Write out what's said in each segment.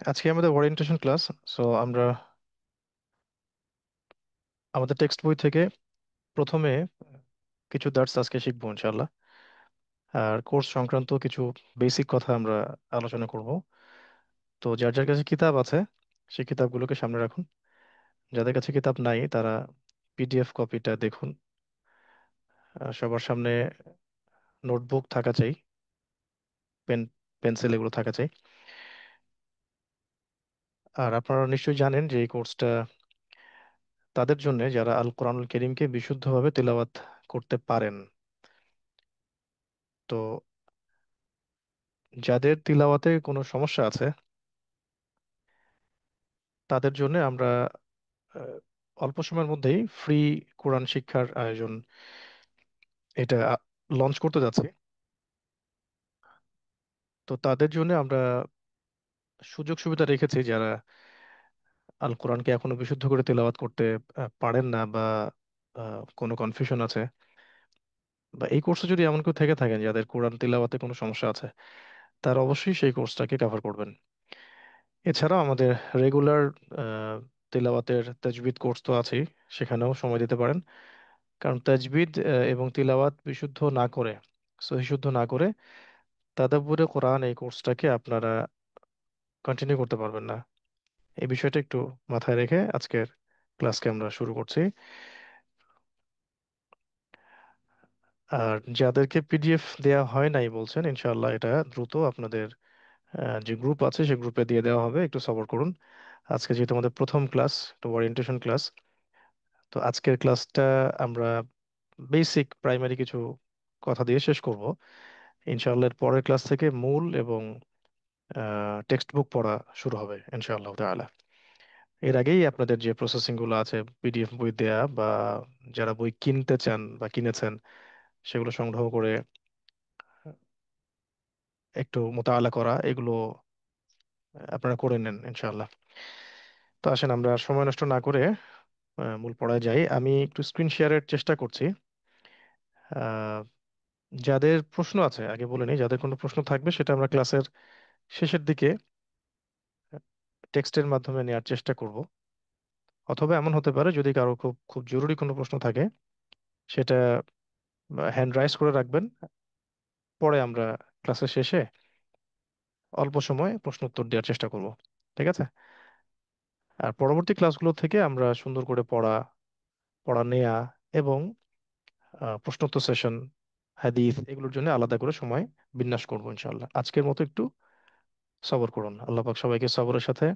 আজকে আমাদের orientation class. So আমরা আমাদের টেক্সট বই থেকে প্রথমে কিছু দার্স আজকে শিখবো ইনশাল্লাহ। আর কোর্স সংক্রান্ত কিছু বেসিক কথা আমরা আলোচনা করব। তো যার যার কাছে কিতাব আছে সেই কিতাবগুলোকে সামনে রাখুন। যাদের কাছে কিতাব নাই তারা পিডিএফ কপিটা দেখুন। সবার সামনে নোটবুক থাকা চাই, পেন পেন্সিল এগুলো থাকা চাই। আর আপনারা নিশ্চয়ই জানেন যে এই কোর্সটা তাদের জন্য যারা আল কোরআনুল কারীমকে বিশুদ্ধভাবে তেলাওয়াত করতে পারেন। তো যাদের তিলাওয়াতে কোনো সমস্যা আছে তাদের জন্য আমরা আহ, অল্প সময়ের মধ্যেই ফ্রি কোরআন শিক্ষার আয়োজন এটা লঞ্চ করতে যাচ্ছি। তো তাদের জন্য আমরা সুযোগ সুবিধা রেখেছি যারা আল কোরআনকে এখনো বিশুদ্ধ করে তেলাওয়াত করতে পারেন না, বা কোনো কনফিউশন আছে, বা এই কোর্সে যদি এমন কেউ থেকে থাকেন যাদের কোরআন তেলাওয়াতে কোনো সমস্যা আছে, তারা অবশ্যই সেই কোর্সটাকে কভার করবেন। এছাড়াও আমাদের রেগুলার তেলাওয়াতের তাজবিদ কোর্স তো আছেই, সেখানেও সময় দিতে পারেন। কারণ তাজবিদ এবং তিলাওয়াত বিশুদ্ধ না করে, সহিশুদ্ধ না করে তাদাব্বুরে কোরআন এই কোর্সটাকে আপনারা কন্টিনিউ করতে পারবেন না। এই বিষয়টা একটু মাথায় রেখে আজকের ক্লাসকে আমরা শুরু করছি। আর যাদেরকে পিডিএফ দেয়া হয় নাই বলছেন, ইনশাআল্লাহ এটা দ্রুত আপনাদের যে গ্রুপ আছে সেই গ্রুপে দিয়ে দেওয়া হবে, একটু সবর করুন। আজকে যেহেতু আমাদের প্রথম ক্লাস, তো ওরিয়েন্টেশন ক্লাস, তো আজকের ক্লাসটা আমরা বেসিক প্রাইমারি কিছু কথা দিয়ে শেষ করব। ইনশাআল্লাহ এর পরের ক্লাস থেকে মূল এবং টেক্সট বুক পড়া শুরু হবে ইনশাআল্লাহ তাআলা। এর আগেই আপনাদের যে প্রসেসিং গুলো আছে, পিডিএফ বই দেয়া বা যারা বই কিনতে চান বা কিনেছেন সেগুলো সংগ্রহ করে একটু মোতাআলা করা, এগুলো আপনারা করে নেন ইনশাআল্লাহ। তো আসেন আমরা আর সময় নষ্ট না করে মূল পড়ায় যাই। আমি একটু স্ক্রিন শেয়ারের চেষ্টা করছি। আহ, যাদের প্রশ্ন আছে আগে বলে নিই, যাদের কোনো প্রশ্ন থাকবে সেটা আমরা ক্লাসের শেষের দিকে টেক্সটের মাধ্যমে নেওয়ার চেষ্টা করব। অথবা এমন হতে পারে যদি কারো খুব খুব জরুরি কোনো প্রশ্ন থাকে, সেটা হ্যান্ড রাইজ করে রাখবেন। পরে আমরা ক্লাসের শেষে অল্প সময় প্রশ্ন উত্তর দেওয়ার চেষ্টা করব। ঠিক আছে? আর পরবর্তী ক্লাসগুলো থেকে আমরা সুন্দর করে পড়া পড়া নেয়া এবং প্রশ্নোত্তর সেশন, হাদিস, এগুলোর জন্য আলাদা করে সময় বিন্যাস করবো ইনশাআল্লাহ। আজকের মতো একটু সবর করুন। আল্লাহ পাক সবাইকে সবরের সাথে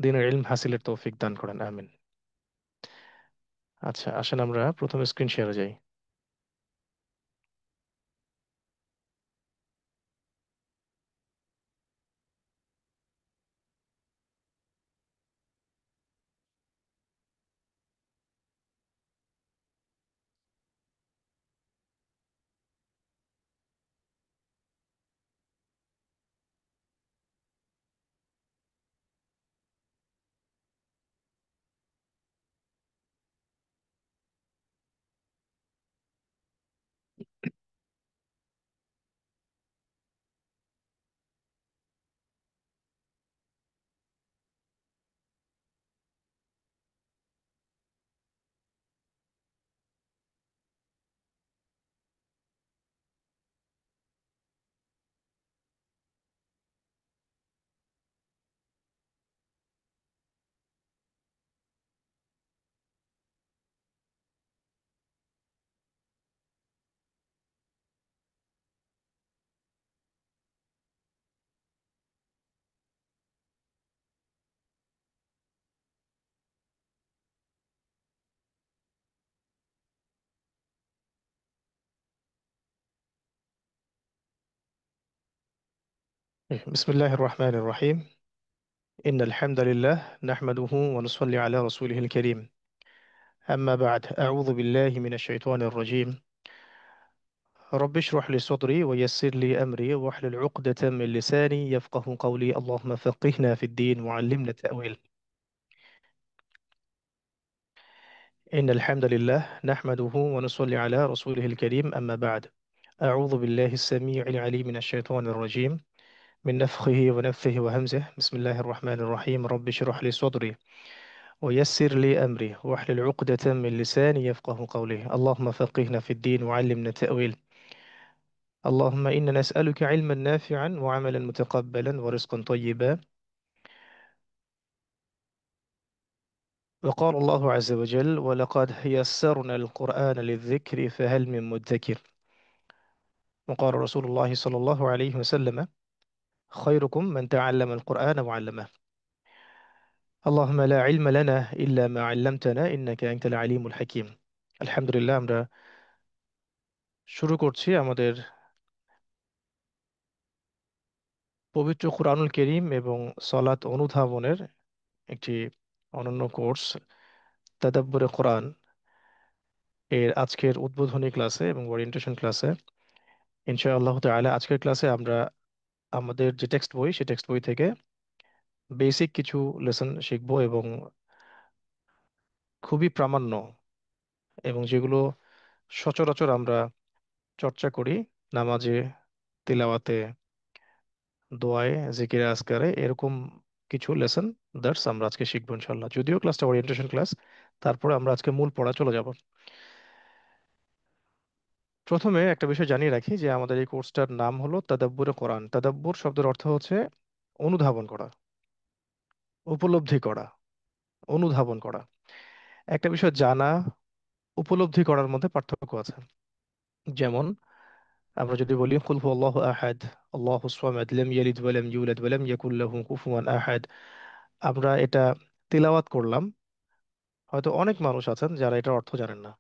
দ্বীনের ইলম হাসিলের তৌফিক দান করেন, আমিন। আচ্ছা, আসেন আমরা প্রথমে স্ক্রিন শেয়ারে যাই। بسم الله الرحمن الرحيم. إن الحمد لله نحمده ونصلي على رسوله الكريم. أما بعد، أعوذ بالله من الشيطان الرجيم. رب اشرح لي صدري ويسر لي أمري واحلل عقدة من لساني يفقه قولي. اللهم فقهنا في الدين وعلمنا التأويل. إن الحمد لله نحمده ونصلي على رسوله الكريم. أما بعد، أعوذ بالله السميع العليم من الشيطان الرجيم. من نفخه ونفثه وهمزه. بسم الله الرحمن الرحيم. رب اشرح لي صدري ويسر لي أمري واحلل عقدة من لساني يفقه قولي. اللهم فقهنا في الدين وعلمنا التأويل. اللهم إنا نسألك علما نافعا وعملا متقبلا ورزقا طيبا. وقال الله عز وجل: ولقد يسرنا القرآن للذكر فهل من مدكر. وقال رسول الله صلى الله عليه وسلم: خيركم من تعلم القرآن وعلمه. اللهم لا علم لنا إلا ما علمتنا إنك أنت العليم الحكيم. আলহামদুলিল্লাহ, আমরা শুরু করছি আমাদের পবিত্র কুরআনুল করিম এবং সলাত অনুধাবনের একটি অনন্য কোর্স, তাদাব্বুরে কোরআন এর আজকের উদ্বোধনী ক্লাসে এবং ওরিয়েন্টেশন ক্লাসে ইনশাআল্লাহ তাআলা আজকের ক্লাসে আমরা আমাদের যে টেক্সট বই, সেই টেক্সট বই থেকে বেসিক কিছু লেসন শিখব এবং খুবই প্রামাণ্য এবং যেগুলো সচরাচর আমরা চর্চা করি নামাজে, তিলাওয়াতে, দোয়ায়, জিকিরে আজকারে, এরকম কিছু লেসন দ্যাটস আমরা আজকে শিখবো ইনশাল্লাহ। যদিও ক্লাসটা ওরিয়েন্টেশন ক্লাস, তারপরে আমরা আজকে মূল পড়া চলে যাব। প্রথমে একটা বিষয় জানিয়ে রাখি যে আমাদের এই কোর্সটার নাম হলো তাদাব্বুরে কোরআন। তাদাব্বুর শব্দের অর্থ হচ্ছে অনুধাবন করা, উপলব্ধি করা, অনুধাবন করা। একটা বিষয় জানা, উপলব্ধি করার মধ্যে পার্থক্য আছে। যেমন আমরা যদি বলি কুল হুয়াল্লাহু আহাদ, আল্লাহুস সামাদ, লাম ইয়ালিদ ওয়া লাম ইউলাদ ওয়া লাম ইয়াকুল লাহু কুফুয়ান আহাদ, আমরা এটা তিলাওয়াত করলাম। হয়তো অনেক মানুষ আছেন যারা এটার অর্থ জানেন না।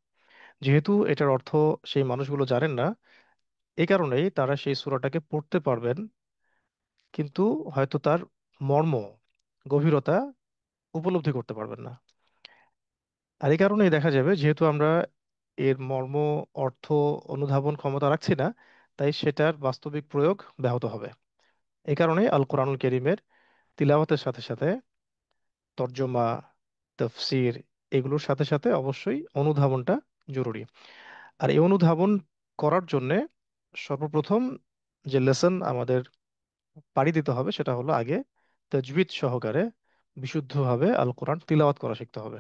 যেহেতু এটার অর্থ সেই মানুষগুলো জানেন না, এই কারণেই তারা সেই সূরাটাকে পড়তে পারবেন, কিন্তু হয়তো তার মর্ম, গভীরতা উপলব্ধি করতে পারবেন না। আর এই কারণেই দেখা যাবে, যেহেতু আমরা এর মর্ম, অর্থ অনুধাবন ক্ষমতা রাখছি না, তাই সেটার বাস্তবিক প্রয়োগ ব্যাহত হবে। এই কারণে আল কোরআনুল কারীমের তিলাওয়াতের সাথে সাথে তর্জমা, তাফসির, এগুলোর সাথে সাথে অবশ্যই অনুধাবনটা জরুরি। আর এই অনুধাবন করার জন্যে সর্বপ্রথম যে লেসন আমাদের পাড়ি দিতে হবে সেটা হলো আগে তাজবিদ সহকারে বিশুদ্ধভাবে আল কোরআন তিলাওয়াত করা শিখতে হবে।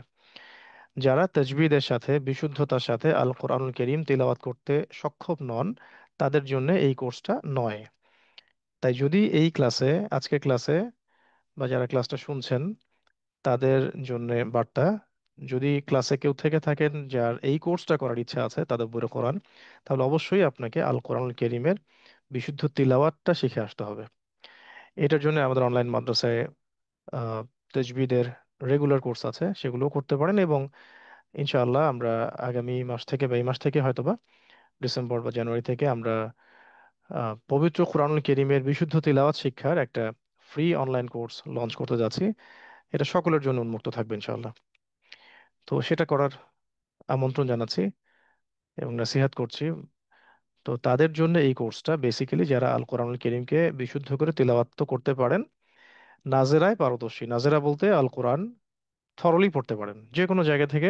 যারা তাজবিদের সাথে, বিশুদ্ধতার সাথে আল কোরআনুল কারীম তিলাওয়াত করতে সক্ষম নন, তাদের জন্য এই কোর্সটা নয়। তাই যদি এই ক্লাসে, আজকের ক্লাসে বা যারা ক্লাসটা শুনছেন তাদের জন্য বার্তা, যদি ক্লাসে কেউ থেকে থাকেন যার এই কোর্সটা করার ইচ্ছা আছে তাদাব্বুরে কোরআন, তাহলে অবশ্যই আপনাকে আল কোরআনুল কারীমের বিশুদ্ধ তিলাওয়াতটা শিখে আসতে হবে। এটার জন্য আমাদের অনলাইন মাদ্রাসায় আহ, তাজবিদের রেগুলার কোর্স আছে, সেগুলো করতে পারেন। এবং ইনশাআল্লাহ আমরা আগামী মাস থেকে বা এই মাস থেকে হয়তোবা ডিসেম্বর বা জানুয়ারি থেকে আমরা পবিত্র কোরআনুল কারীমের বিশুদ্ধ তিলাওয়াত শিক্ষার একটা ফ্রি অনলাইন কোর্স লঞ্চ করতে যাচ্ছি। এটা সকলের জন্য উন্মুক্ত থাকবে ইনশাআল্লাহ। তো সেটা করার আমন্ত্রণ জানাচ্ছি এবং নসিহাত করছি। তো তাদের জন্য এই কোর্সটা বেসিক্যালি যারা আল কোরআনুল কারীমকে বিশুদ্ধ করে তিলাওয়াত তো করতে পারেন, নাজেরায় পারদর্শী। নাজেরা বলতে আল কোরআন থরলি পড়তে পারেন, যে কোনো জায়গা থেকে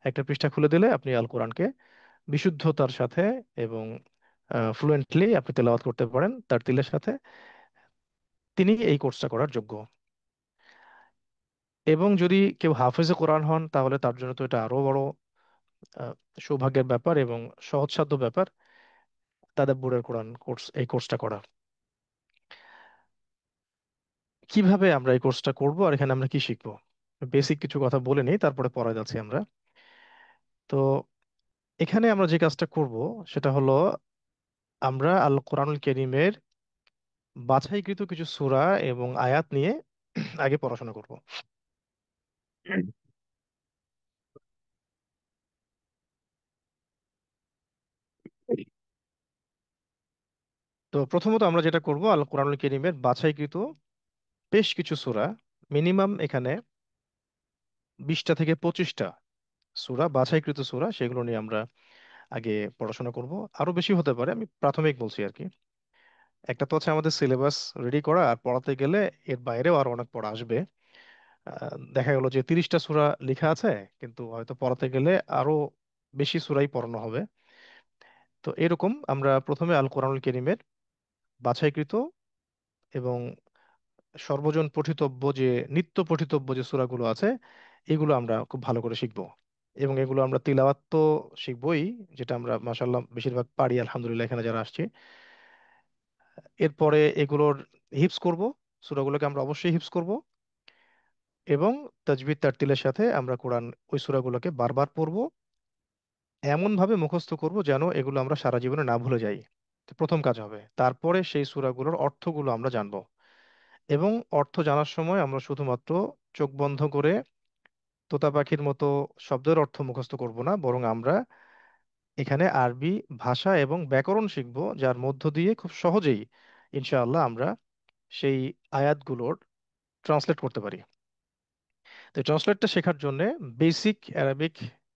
একটা পৃষ্ঠা খুলে দিলে আপনি আল কোরআনকে বিশুদ্ধতার সাথে এবং ফ্লুয়েন্টলি আপনি তেলাওয়াত করতে পারেন তার তিলের সাথে, তিনি এই কোর্সটা করার যোগ্য। এবং যদি কেউ হাফেজে কোরআন হন তাহলে তার জন্য তো এটা আরো বড় আহ, সৌভাগ্যের ব্যাপার এবং সহজসাধ্য ব্যাপার, তাদাব্বুরের কোরআন কোর্স, এই কোর্সটা করা। কিভাবে আমরা এই কোর্সটা করব আর এখানে আমরা কি শিখবো, বেসিক কিছু কথা বলে নিই, তারপরে পড়া যাচ্ছি আমরা। তো এখানে আমরা যে কাজটা করব সেটা হলো আমরা আল কোরআনুল কারীমের বাছাইকৃত কিছু সূরা এবং আয়াত নিয়ে আগে পড়াশোনা করব। তো প্রথমত আমরা যেটা করব, আল কোরআনুল কারীমের বাছাইকৃত বেশ কিছু সূরা, মিনিমাম এখানে 20টা থেকে 25টা সূরা, বাছাইকৃত সূরা, সেগুলো নিয়ে আমরা আগে পড়াশোনা করব। আরো বেশি হতে পারে, আমি প্রাথমিক বলছি আর কি। একটা তো হচ্ছে আমাদের সিলেবাস রেডি করা, আর পড়াতে গেলে এর বাইরেও আরো অনেক পড়া আসবে। দেখা গেল যে 30টা সূরা লেখা আছে, কিন্তু হয়তো পড়াতে গেলে আরো বেশি সূরাই পড়ানো হবে। তো এরকম আমরা প্রথমে আল কোরআনুল কারীমের বাছাইকৃত এবং সর্বজন পঠিতব্য যে নিত্য পঠিতব্য যে সূরাগুলো আছে, এগুলো আমরা খুব ভালো করে শিখবো। এবং এগুলো আমরা তিলাওয়াত তো শিখবোই, যেটা আমরা মাশাআল্লাহ বেশিরভাগ পারি আলহামদুলিল্লাহ এখানে যারা আসছি। এরপরে এগুলোর হিফজ করব, সূরাগুলোকে আমরা অবশ্যই হিফজ করব। এবং তাজবিদ তারতিলের সাথে আমরা কোরআন ওই সূরাগুলোকে বারবার পড়বো, এমন ভাবে মুখস্থ করব যেন এগুলো আমরা সারা জীবনে না ভুলে যাই। তো প্রথম কাজ হবে। তারপরে সেই সূরাগুলোর অর্থগুলো আমরা জানবো, এবং অর্থ জানার সময় আমরা শুধুমাত্র চোখ বন্ধ করে তোতা পাখির মতো শব্দের অর্থ মুখস্থ করব না, বরং আমরা এখানে আরবি ভাষা এবং ব্যাকরণ শিখব, যার মধ্য দিয়ে খুব সহজেই ইনশাআল্লাহ আমরা সেই আয়াতগুলোর ট্রান্সলেট করতে পারি। তো ট্রান্সলেটটা শেখার জন্য বেসিক অ্যারাবিক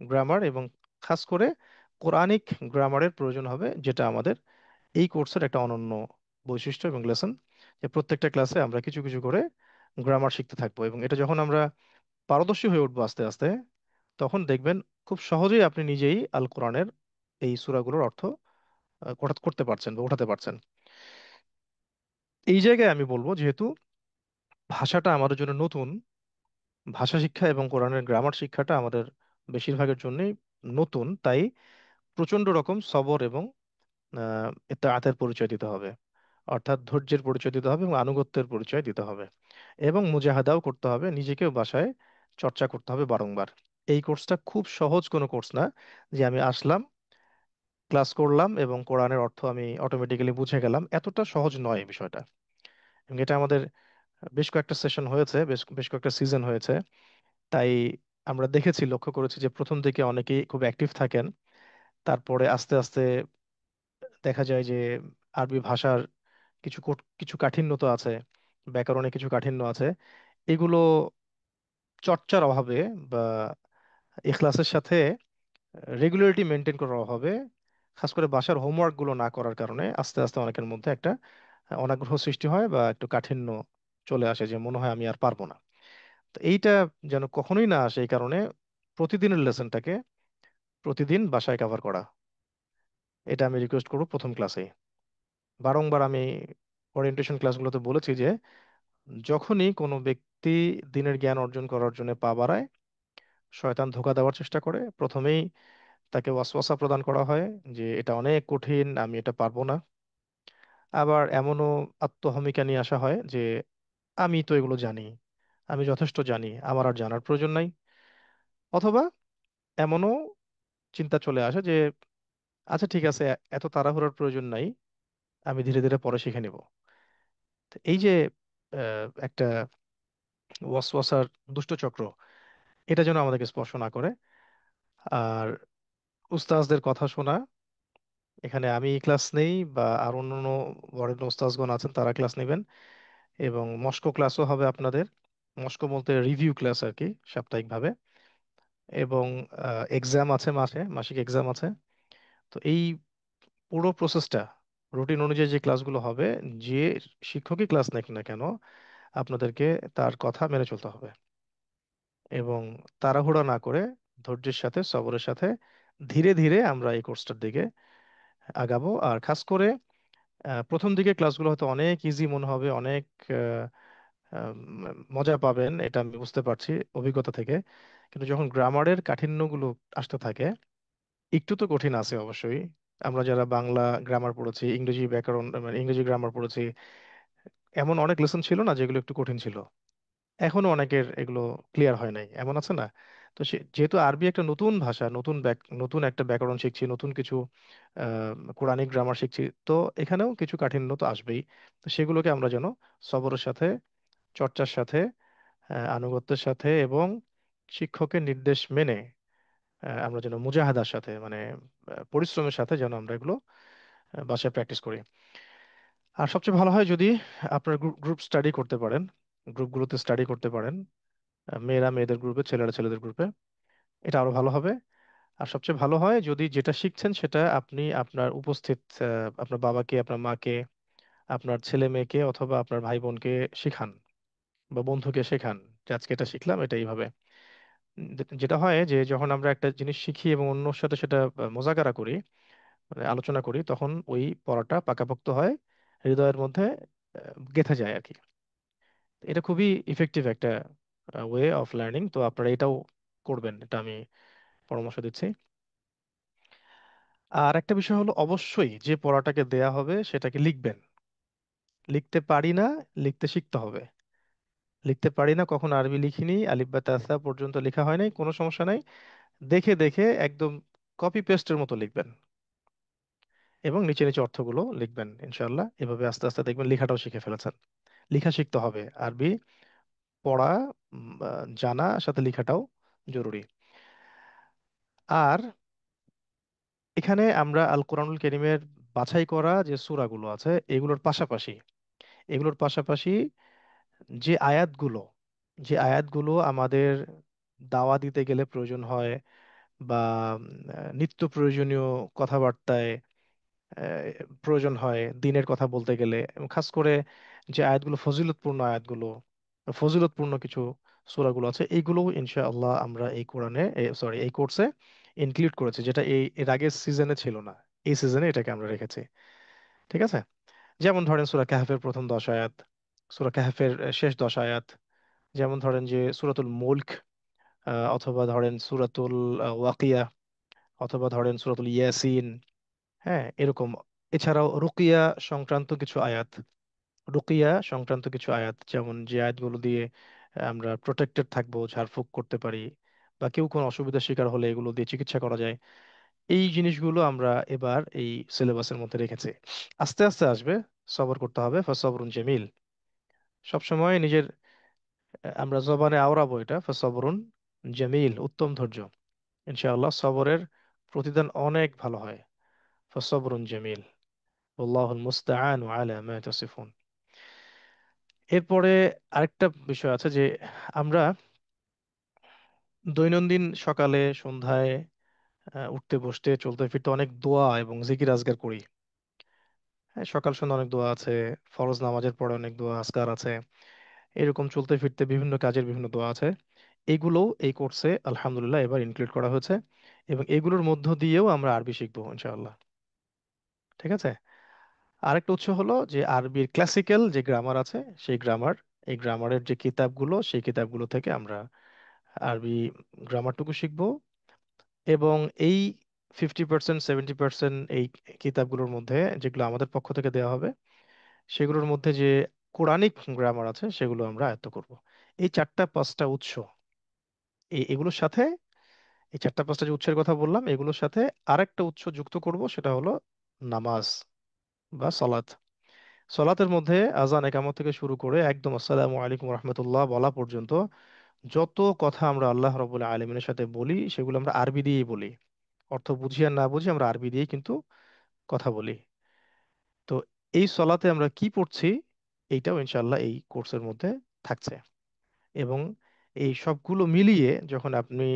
গ্রামার এবং খাস করে কোরআনিক গ্রামারের প্রয়োজন হবে, যেটা আমাদের এই কোর্সের একটা অনন্য বৈশিষ্ট্য এবং লেসন, যে প্রত্যেকটা ক্লাসে আমরা কিছু কিছু করে গ্রামার শিখতে থাকবো। এবং এটা যখন আমরা পারদর্শী হয়ে উঠবো আস্তে আস্তে, তখন দেখবেন খুব সহজেই আপনি নিজেই আল কোরআনের এই সূরাগুলোর অর্থ করতে পারছেন বা ওঠাতে পারছেন। এই জায়গায় আমি বলবো, যেহেতু ভাষাটা আমাদের জন্য নতুন, ভাষা শিক্ষা এবং কোরআনের গ্রামার শিক্ষাটা আমাদের বেশিরভাগের জন্যই নতুন, তাই প্রচন্ড রকম সবর এবং ইত্তেআতের পরিচয় দিতে হবে। অর্থাৎ ধৈর্যের পরিচয় দিতে হবে এবং আনুগত্যের পরিচয় দিতে হবে, এবং মুজাহাদাও করতে হবে, নিজেকেও বাসায় চর্চা করতে হবে বারংবার। এই কোর্সটা খুব সহজ কোনো কোর্স না, যে আমি আসলাম, ক্লাস করলাম এবং কোরআনের অর্থ আমি অটোমেটিক্যালি বুঝে গেলাম। এতটা সহজ নয় এই বিষয়টা। এবং এটা আমাদের বেশ কয়েকটা সেশন হয়েছে, বেশ বেশ কয়েকটা সিজন হয়েছে। তাই আমরা দেখেছি, লক্ষ্য করেছি যে প্রথম দিকে অনেকেই খুব অ্যাক্টিভ থাকেন, তারপরে আস্তে আস্তে দেখা যায় যে আরবি ভাষার কিছু কাঠিন্য তো আছে, ব্যাকরণে কিছু কাঠিন্য আছে, এগুলো চর্চার অভাবে বা ইখলাসের সাথে রেগুলারিটি মেনটেন করার অভাবে, খাস করে বাসার হোমওয়ার্ক গুলো না করার কারণে আস্তে আস্তে অনেকের মধ্যে একটা অনাগ্রহ সৃষ্টি হয় বা একটু কাঠিন্য চলে আসে, যে মনে হয় আমি আর পারবো না। তো এইটা যেন কখনোই না আসে, এই কারণে প্রতিদিনের লেসনটাকে প্রতিদিন বাসায় কভার করা, এটা আমি রিকোয়েস্ট করবো প্রথম ক্লাসে। বারংবার আমি ওরিয়েন্টেশন ক্লাসগুলোতে বলেছি যে যখনই কোনো ব্যক্তি দিনের জ্ঞান অর্জন করার জন্য পা বাড়ায়, শয়তান ধোঁকা দেওয়ার চেষ্টা করে, প্রথমেই তাকে ওয়াসওয়াসা প্রদান করা হয় যে এটা অনেক কঠিন, আমি এটা পারবো না। আবার এমনও আত্মহমিকা নিয়ে আসা হয় যে আমি তো এগুলো জানি, আমি যথেষ্ট জানি, আমার আর জানার প্রয়োজন নাই। অথবা এমনও চিন্তা চলে আসে যে আচ্ছা ঠিক আছে, এত তাড়াহুড়োর প্রয়োজন নাই, আমি ধীরে ধীরে পরে শিখে নিব। তো এই যে একটা ওয়াসওয়াসার দুষ্ট চক্র, এটা যেন আমাদেরকে স্পর্শ না করে। আর উস্তাজদের কথা শোনা, এখানে আমি ক্লাস নেই বা আর অন্যান্য বরেণ্য উস্তাজগণ আছেন, তারা ক্লাস নেবেন। এবং মস্কো ক্লাসও হবে আপনাদের। মস্কো বলতে রিভিউ ক্লাস আর কি, সাপ্তাহিকভাবে। এবং এক্সাম আছে, মাসিক এক্সাম আছে। তো এই পুরো প্রসেসটা রুটিন অনুযায়ী যে ক্লাসগুলো হবে, যে শিক্ষকই ক্লাস নেক না কেন, আপনাদেরকে তার কথা মেনে চলতে হবে। এবং তাড়াহুড়া না করে ধৈর্যের সাথে সবরের সাথে ধীরে ধীরে আমরা এই কোর্সটার দিকে আগাবো। আর খাস করে প্রথম দিকে ক্লাসগুলো হয়তো অনেক ইজি মনে হবে, অনেক আহ, আহ, মজা পাবেন, এটা আমি বুঝতে পারছি অভিজ্ঞতা থেকে। কিন্তু যখন গ্রামারের কাঠিন্যগুলো আসতে থাকে, একটু তো কঠিন আছে অবশ্যই। আমরা যারা বাংলা গ্রামার পড়েছি, ইংরেজি ব্যাকরণ মানে ইংরেজি গ্রামার পড়েছি, এমন অনেক লেসন ছিল না যেগুলো একটু কঠিন ছিল? এখনো অনেকের এগুলো ক্লিয়ার হয় নাই, এমন আছে না? তো যেহেতু আরবি একটা নতুন ভাষা, নতুন একটা ব্যাকরণ শিখছি, নতুন কিছু কোরআনিক গ্রামার শিখছি, তো এখানেও কিছু কাঠিন্য তো আসবেই। তো সেগুলোকে আমরা যেন সবরের সাথে, চর্চার সাথে, আনুগত্যের সাথে এবং শিক্ষকের নির্দেশ মেনে আমরা যেন মুজাহাদার সাথে, মানে পরিশ্রমের সাথে যেন আমরা এগুলো বাসায় প্র্যাকটিস করি। আর সবচেয়ে ভালো হয় যদি আপনার গ্রুপ স্টাডি করতে পারেন, গ্রুপগুলোতে স্টাডি করতে পারেন, মেয়েরা মেয়েদের গ্রুপে, ছেলেরা ছেলেদের গ্রুপে, এটা আরো ভালো হবে। আর সবচেয়ে ভালো হয় যদি যেটা শিখছেন সেটা আপনি আপনার উপস্থিত আপনার বাবাকে, আপনার মাকে, আপনার ছেলে মেয়েকে অথবা আপনার ভাই বোনকে শেখান বা বন্ধুকে শেখান, যে আজকে এটা শিখলাম, এটা এইভাবে। যেটা হয় যে যখন আমরা একটা জিনিস শিখি এবং অন্যর সাথে সেটা মোজাকারা করি, মানে আলোচনা করি, তখন ওই পড়াটা পাকাপোক্ত হয়, হৃদয়ের মধ্যে গেঁথে যায় আর কি। এটা খুবই ইফেক্টিভ একটা ওয়ে অফ লার্নিং, তো আপনারা এটাও করবেন, এটা আমি পরামর্শ দিচ্ছি। আর একটা বিষয় হলো, অবশ্যই যে পড়াটাকে দেয়া হবে সেটাকে লিখবেন। লিখতে পারি না, লিখতে শিখতে হবে। লিখতে পারি না, কখন আরবি লিখিনি, আলিফ বা তাসা পর্যন্ত লেখা হয় নাই, কোনো সমস্যা নাই। দেখে দেখে একদম কপি পেস্টের মতো লিখবেন, এবং নিচে নিচে অর্থগুলো লিখবেন ইনশাআল্লাহ। এভাবে আস্তে আস্তে দেখবেন লেখাটাও শিখে ফেলেছেন। লেখা শিখতে হবে আরবি, পড়া জানা, সাথে লেখাটাও জরুরি। আর এখানে আমরা আল কোরআনুল কারীমের বাছাই করা যে সূরাগুলো আছে, এগুলোর পাশাপাশি যে আয়াতগুলো যে আয়াতগুলো আমাদের দাওয়া দিতে গেলে প্রয়োজন হয়, বা নিত্য প্রয়োজনীয় কথাবার্তায় প্রয়োজন হয় দিনের কথা বলতে গেলে, এবং খাস করে যে আয়াতগুলো ফজিলতপূর্ণ আয়াতগুলো, ফজিলতপূর্ণ কিছু সূরাগুলো আছে, এইগুলো ইনশাআল্লাহ আমরা এই কোরআনে, সরি, এই কোর্সে ইনক্লুড করেছি, যেটা এর আগের সিজনে ছিল না। এই সিজনে এটাকে আমরা রেখেছি। ঠিক আছে? যেমন ধরেন সূরা কাহফের প্রথম 10 আয়াত, সূরা কাহফের শেষ 10 আয়াত, যেমন ধরেন যে সূরাতুল মুলক, অথবা ধরেন সূরাতুল ওয়াকিয়া, অথবা ধরেন সূরাতুল ইয়াসিন। হ্যাঁ, এরকম। এছাড়াও রুকিয়া সংক্রান্ত কিছু আয়াত, যেমন যে আয়াতগুলো দিয়ে আমরা প্রোটেক্টেড থাকবো, ঝাড়ফুঁক করতে পারি, বা কেউ কোনো অসুবিধার শিকার হলে এগুলো দিয়ে চিকিৎসা করা যায়। এই জিনিসগুলো আমরা এবার এই সিলেবাসের মধ্যে রেখেছি। আস্তে আস্তে আসবে, সবর করতে হবে, ফাসবরুন জামিল। সবসময় নিজের আমরা জবানে আওড়াবো এটা, ফাসবরুন জামিল, উত্তম ধৈর্য। ইনশাআল্লাহ সবরের প্রতিদান অনেক ভালো হয়। ফাসবরুন জামিল, আল্লাহুল মুস্তাআন আলা মা তাসিফুন। এরপরে আরেকটা বিষয় আছে যে আমরা দৈনন্দিন সকালে সন্ধ্যায় উঠতে বসতে চলতে ফিরতে অনেক দোয়া এবং জিকির আজগার করি। হ্যাঁ, সকাল সন্ধ্যা অনেক দোয়া আছে, ফরজ নামাজের পরে অনেক দোয়া আজকার আছে, এরকম চলতে ফিরতে বিভিন্ন কাজের বিভিন্ন দোয়া আছে। এগুলোও এই কোর্সে আলহামদুলিল্লাহ এবার ইনক্লুড করা হয়েছে, এবং এগুলোর মধ্য দিয়েও আমরা আরবি শিখবো ইনশাআল্লাহ। ঠিক আছে? আরেকটা উৎস হলো যে আরবির ক্লাসিক্যাল যে গ্রামার আছে, সেই গ্রামার, এই গ্রামারের যে কিতাবগুলো, সেই কিতাবগুলো থেকে আমরা আরবি গ্রামারটুকু শিখবো। এবং এই 50% 70% এই কিতাবগুলোর মধ্যে যেগুলো আমাদের পক্ষ থেকে দেওয়া হবে, সেগুলোর মধ্যে যে কোরআনিক গ্রামার আছে সেগুলো আমরা আয়ত্ত করব। এই চারটা পাঁচটা উৎস, এগুলোর সাথে, এই চারটা পাঁচটা যে উৎসের কথা বললাম, এগুলোর সাথে আরেকটা উৎস যুক্ত করব, সেটা হলো নামাজ বা সলাৎ। সলাতের মধ্যে আজান একামত থেকে শুরু করে একদম আসসালামু আলাইকুম রহমতুল্লাহ বলা পর্যন্ত যত কথা আমরা আল্লাহ রবুল্লাহ আলমিনের সাথে বলি, সেগুলো আমরা আরবি দিয়েই বলি। অর্থ বুঝি আর না বুঝি, আমরা আরবি দিয়েই কিন্তু কথা বলি। তো এই সলাতে আমরা কি পড়ছি, এইটাও ইনশাল্লাহ এই কোর্সের মধ্যে থাকছে। এবং এই সবগুলো মিলিয়ে যখন আপনি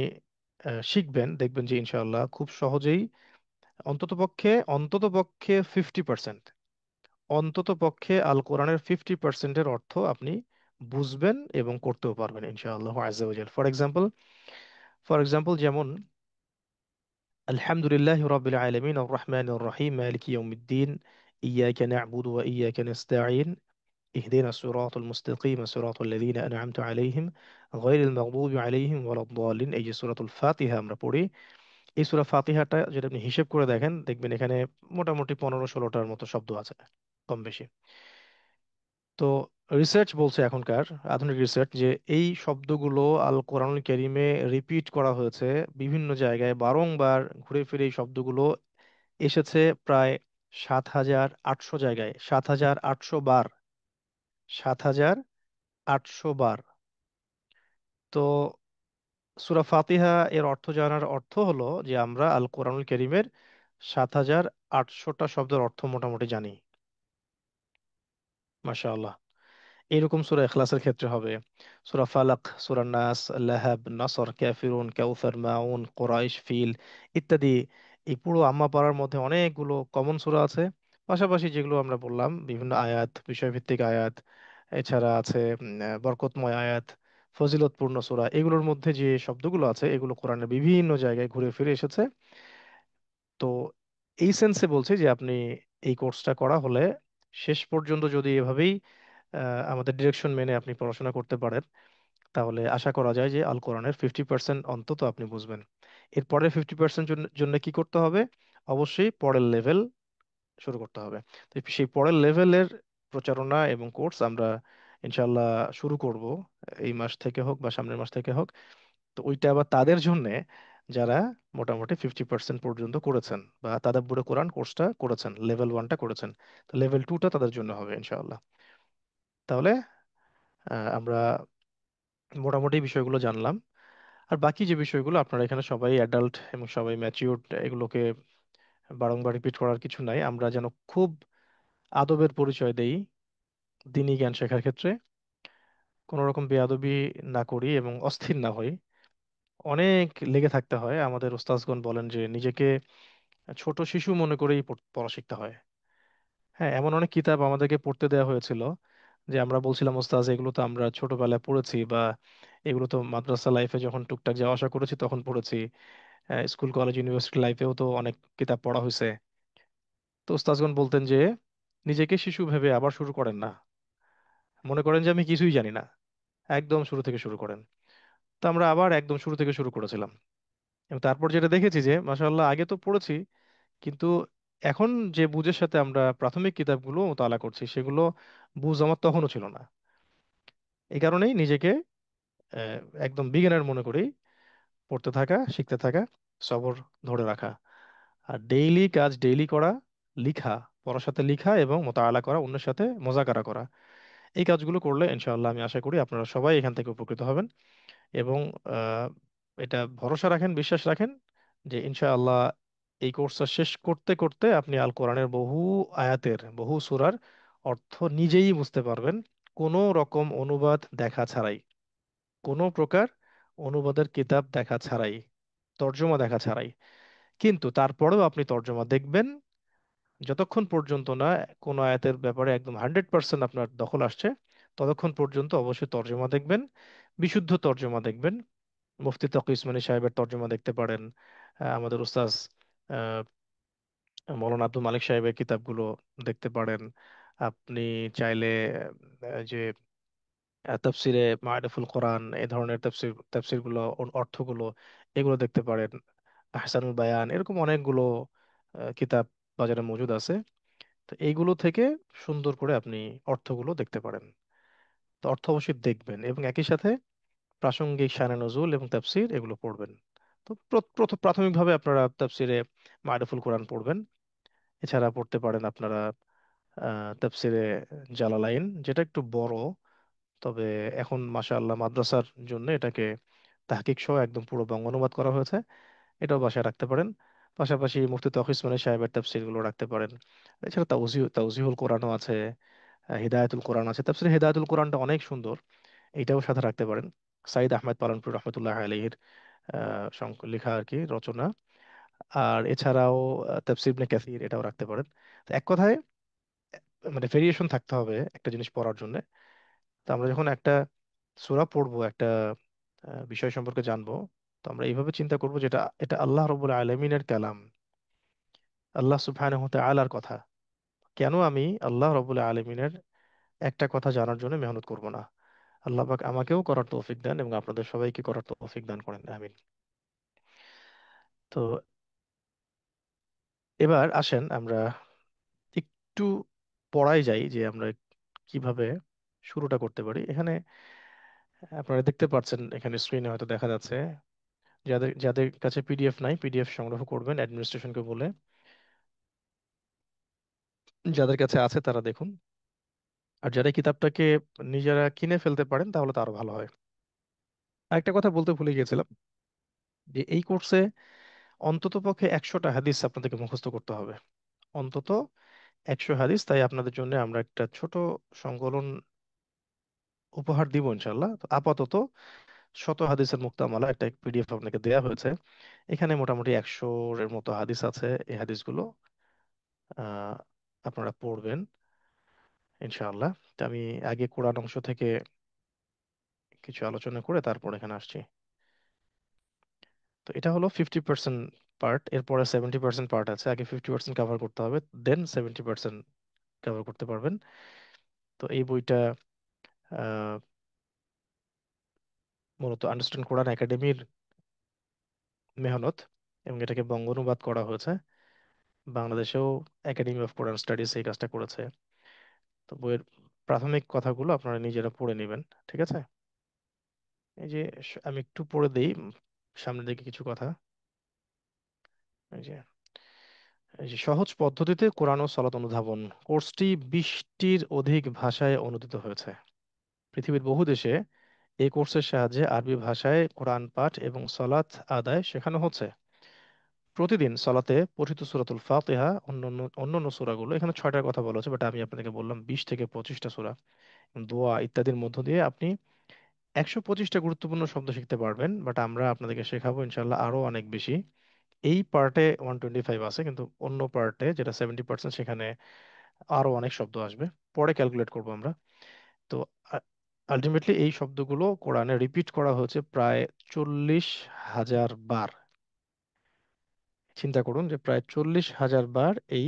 শিখবেন, দেখবেন যে ইনশাল্লাহ খুব সহজেই, অন্ততপক্ষে 50%, অন্ততপক্ষে আল কোরআনের 50%-এর অর্থ আপনি বুঝবেন এবং করতেও পারবেন ইনশাআল্লাহ আজ্জা ওয়াজাল। ফর এক্সাম্পল যেমন আলহামদুলিল্লাহ রাব্বিল আলামিন আর রহমানির রহিম মালিকি ইয়াউমিদ্দিন ইয়াকা না'বুদু ওয়া ইয়াকা নাস্তাঈন ইহদিনা সিরাতাল মুস্তাকিম সিরাতাল লাযীনা আন'আমতা আলাইহিম গায়রিল মাগদুবি আলাইহিম ওয়ালাদ-দাল্লিন। এই যে সূরাতুল ফাতিহা আমরা পড়ি, এই সূরা ফাতিহাটা যদি আপনি হিসেব করে দেখেন, দেখবেন এখানে মোটামুটি 15-16টার মতো শব্দ আছে, কম বেশি। তো রিসার্চ বলছে, এখনকার আধুনিক রিসার্চ, যে এই শব্দগুলো আল কোরআনুল কারীমে রিপিট করা হয়েছে বিভিন্ন জায়গায়, বারংবার ঘুরে ফিরে এই শব্দগুলো এসেছে প্রায় 7,800 জায়গায়, 7,800 বার, 7,800 বার। তো সূরা ফাতিহা এর অর্থ জানার অর্থ হলো যে আমরা আল কোরআনুল কারীমের 7,800টা শব্দের অর্থ মোটামুটি জানি। মাশাআল্লাহ। এইরকম সূরা ইখলাসের ক্ষেত্রে হবে সূরা ফালাক, সূরা নাস, লাহাব, নাসর, কাফিরুন, কাউসার, মাউন, কুরাইশ, ফিল ইত্যাদি। এই পুরো আম্মা পাড়ার মধ্যে অনেকগুলো কমন সূরা আছে। পাশাপাশি যেগুলো আমরা বললাম, বিভিন্ন আয়াত, বিষয়ভিত্তিক আয়াত, এছাড়া আছে বরকতময় আয়াত, ফজিলতপূর্ণ সূরা, এগুলোর মধ্যে যে শব্দগুলো আছে এগুলো কোরআনের বিভিন্ন জায়গায় ঘুরে ফিরে এসেছে। তো এই সেন্সে বলছি যে আপনি এই কোর্সটা করা হলে শেষ পর্যন্ত যদি এভাবেই আমাদের ডিরেকশন মেনে আপনি পড়াশোনা করতে পারেন, তাহলে আশা করা যায় যে আল কোরআনের 50% অন্তত আপনি বুঝবেন। এর পরের 50% জন্য কি করতে হবে? অবশ্যই পরের লেভেল শুরু করতে হবে। তো সেই পরের লেভেলের প্রচারণা এবং কোর্স আমরা ইনশাল্লাহ শুরু করব, এই মাস থেকে হোক বা সামনের মাস থেকে হোক। তো ওইটা আবার তাদের জন্য যারা মোটামুটি 50% পর্যন্ত করেছেন বা তাদাব্বুরে কোরআন কোর্সটা করেছেন, লেভেল 1টা করেছেন। তো লেভেল 2টা তাদের জন্য হবে ইনশাআল্লাহ। তাহলে আমরা মোটামুটি বিষয়গুলো জানলাম। আর বাকি যে বিষয়গুলো, আপনারা এখানে সবাই অ্যাডাল্ট এবং সবাই ম্যাচিউরড, এগুলোকে বারংবার রিপিট করার কিছু নাই। আমরা যেন খুব আদবের পরিচয় দেই দিনী জ্ঞান শেখার ক্ষেত্রে, কোনো রকম বেয়াদবি না করি এবং অস্থির না হই। অনেক লেগে থাকতে হয়। আমাদের ওস্তাজগণ বলেন যে নিজেকে ছোট শিশু মনে করেই পড়া শিখতে হয়। হ্যাঁ, এমন অনেক কিতাব আমাদেরকে পড়তে দেওয়া হয়েছিল যে আমরা বলছিলাম, ওস্তাজ এগুলো তো আমরা ছোটবেলায় পড়েছি, বা এগুলো তো মাদ্রাসা লাইফে যখন টুকটাক যাওয়া আসা করেছি তখন পড়েছি, স্কুল কলেজ ইউনিভার্সিটি লাইফেও তো অনেক কিতাব পড়া হয়েছে। তো ওস্তাজগণ বলতেন যে নিজেকে শিশু ভেবে আবার শুরু করেন না, মনে করেন যে আমি কিছুই জানি না, একদম শুরু থেকে শুরু করেন। তো আমরা আবার একদম শুরু থেকে শুরু করেছিলাম, এবং তারপর যেটা দেখেছি যে মাশাআল্লাহ আগে তো পড়েছি, কিন্তু এখন যে বুঝের সাথে আমরা প্রাথমিক কিতাবগুলো মোতালা করছি সেগুলো বুঝ আমার তখনও ছিল না। এই কারণেই নিজেকে একদম বিগিনার মনে করেই পড়তে থাকা, শিখতে থাকা, সবর ধরে রাখা। আর ডেইলি কাজ ডেইলি করা, লিখা, পড়ার সাথে লিখা এবং মোতালা করা, অন্যের সাথে মজাকারা করা, এই কাজগুলো করলে ইনশাআল্লাহ আমি আশা করি আপনারা সবাই এখান থেকে উপকৃত হবেন। এবং আহ, এটা ভরসা রাখেন, বিশ্বাস রাখেন যে ইনশাআল্লাহ এই কোর্সটা শেষ করতে করতে আপনি আল কোরআনের বহু আয়াতের, বহু সূরার অর্থ নিজেই বুঝতে পারবেন, কোনো রকম অনুবাদ দেখা ছাড়াই, কোনো প্রকার অনুবাদের কিতাব দেখা ছাড়াই, তর্জমা দেখা ছাড়াই। কিন্তু তারপরেও আপনি তর্জমা দেখবেন, যতক্ষণ পর্যন্ত না কোনো আয়াতের ব্যাপারে একদম 100% আপনার দখল আসছে, ততক্ষণ পর্যন্ত অবশ্যই তর্জমা দেখবেন, বিশুদ্ধ তর্জমা দেখবেন। মুফতি তকি উসমানী সাহেবের তর্জমা দেখতে পারেন, আমাদের উস্তাজ আহ, মৌলানা আব্দুল মালিক সাহেবের কিতাবগুলো দেখতে পারেন। আপনি চাইলে যে তাফসিরে মারিফুল কোরআন, এই ধরনের তাফসিরগুলো, অর্থগুলো, এগুলো দেখতে পারেন। আহসানুল বায়ান, এরকম অনেকগুলো কিতাব বাজারে মজুদ আছে। তো এইগুলো থেকে সুন্দর করে আপনি অর্থগুলো দেখতে পারেন। তো অর্থ অবশ্যই দেখবেন এবং একই সাথে প্রাসঙ্গিক শানে নজুল এবং তাফসির এগুলো পড়বেন। তো প্রাথমিকভাবে আপনারা তাফসিরে মারিফুল কোরআন পড়বেন। এছাড়া পড়তে পারেন আপনারা তাফসিরে জালালাইন, যেটা একটু বড়, তবে এখন মাশাআল্লাহ মাদ্রাসার জন্য এটাকে তাহকিক সহ একদম পুরো বঙ্গানুবাদ করা হয়েছে, এটাও বাসায় রাখতে পারেন। পাশাপাশি মুফতি তকি উসমানী সাহেবের তাফসিরগুলো রাখতে পারেন। এছাড়া তাওজিহুল কোরআনও আছে, হিদায়াতুল কোরআন আছে। তাফসিরে হিদায়াতুল কোরআনটা অনেক সুন্দর, এইটাও সাথে রাখতে পারেন। সাইদ আহমেদ পালনপুর রহমতুল্লাহ আলাইহির লেখা আর কি, রচনা। আর এছাড়াও তাফসির ইবনে কাসির, এটাও রাখতে পারেন। তো এক কথায় মানে ভেরিয়েশন থাকতে হবে একটা জিনিস পড়ার জন্য। তো আমরা যখন একটা সূরা পড়বো, একটা বিষয় সম্পর্কে জানবো, তো আমরা এইভাবে চিন্তা করবো যেটা এটা আল্লাহ রবুল আলমিনের কালাম, আল্লাহ সুবহানাহু ওয়া তাআলার কথা। কেন আমি আল্লাহ রবুল আলমিনের একটা কথা জানার জন্য মেহনত করব না? আল্লাহ পাক আমাকেও করার তৌফিক দেন এবং আপনাদের সবাইকে করার তৌফিক দান করেন, আমিন। তো এবার আসেন আমরা একটু পড়ায় যাই যে আমরা কিভাবে শুরুটা করতে পারি। এখানে আপনারা দেখতে পাচ্ছেন, এখানে স্ক্রিনে হয়তো দেখা যাচ্ছে, যাদের যাদের কাছে পিডিএফ নাই, পিডিএফ সংগ্রহ করবেন অ্যাডমিনিস্ট্রেশনকে বলে। যাদের কাছে আছে তারা দেখুন। আর যারা এই কিতাবটাকে নিজেরা কিনে ফেলতে পারেন তাহলে তো আরো ভালো হয়। আরেকটা কথা বলতে ভুলে গিয়েছিলাম, যে এই কোর্সে অন্তত পক্ষে 100টা হাদিস আপনাদেরকে মুখস্থ করতে হবে, অন্তত 100 হাদিস। তাই আপনাদের জন্য আমরা একটা ছোট সংকলন উপহার দিব ইনশাল্লাহ। তো আপাতত 100 হাদিসের মুক্তামালা একটা পিডিএফ আপনাকে দেওয়া হয়েছে। এখানে মোটামুটি 100-এর মতো হাদিস আছে। এই হাদিসগুলো আহ আপনারা পড়বেন ইনশাআল্লাহ। তো আমি আগে কোরআন অংশ থেকে কিছু আলোচনা করে তারপর এখানে আসছি। তো এটা হলো 50% পার্ট, এরপরে 70% পার্ট আছে। আগে 50% কভার করতে হবে, দেন 70% কভার করতে পারবেন। তো তো এই বইটা আহ, মূলত আন্ডারস্ট্যান্ড কোরআন একাডেমির মেহনত, এবং এটাকে বঙ্গ অনুবাদ করা হয়েছে। বাংলাদেশেও একাডেমি অফ কোরআন স্টাডিজ এই কাজটা করেছে। তো বইয়ের প্রাথমিক কথাগুলো আপনারা নিজেরা পড়ে নেবেন, ঠিক আছে? এই যে আমি একটু পড়ে দেই সামনের দিকে কিছু কথা। এই যে এই যে সহজ পদ্ধতিতে কোরআন ও সালাত অনুধাবন কোর্সটি 20টির অধিক ভাষায় অনুদিত হয়েছে। পৃথিবীর বহু দেশে এই কোর্সের সাহায্যে আরবি ভাষায় কোরআন পাঠ এবং সালাত আদায় শেখানো হচ্ছে। প্রতিদিন সালাতে পঠিত সূরাতুল ফাতিহা, অন্যান্য অন্যান্য সূরাগুলো, এখানে 6টার কথা বলা হচ্ছে, বাট আমি আপনাদেরকে বললাম 20 থেকে 25টা সূরা, দোয়া ইত্যাদির মধ্য দিয়ে আপনি 125টা গুরুত্বপূর্ণ শব্দ শিখতে পারবেন। বাট আমরা আপনাদেরকে শেখাবো ইনশাল্লাহ আরো অনেক বেশি। এই পার্টে 125 আছে, কিন্তু অন্য পার্টে যেটা 70%, সেখানে আরো অনেক শব্দ আসবে, পরে ক্যালকুলেট করব আমরা। তো আলটিমেটলি এই শব্দগুলো কোরআনে রিপিট করা হয়েছে প্রায় 40,000 বার। চিন্তা করুন যে প্রায় 40,000 বার এই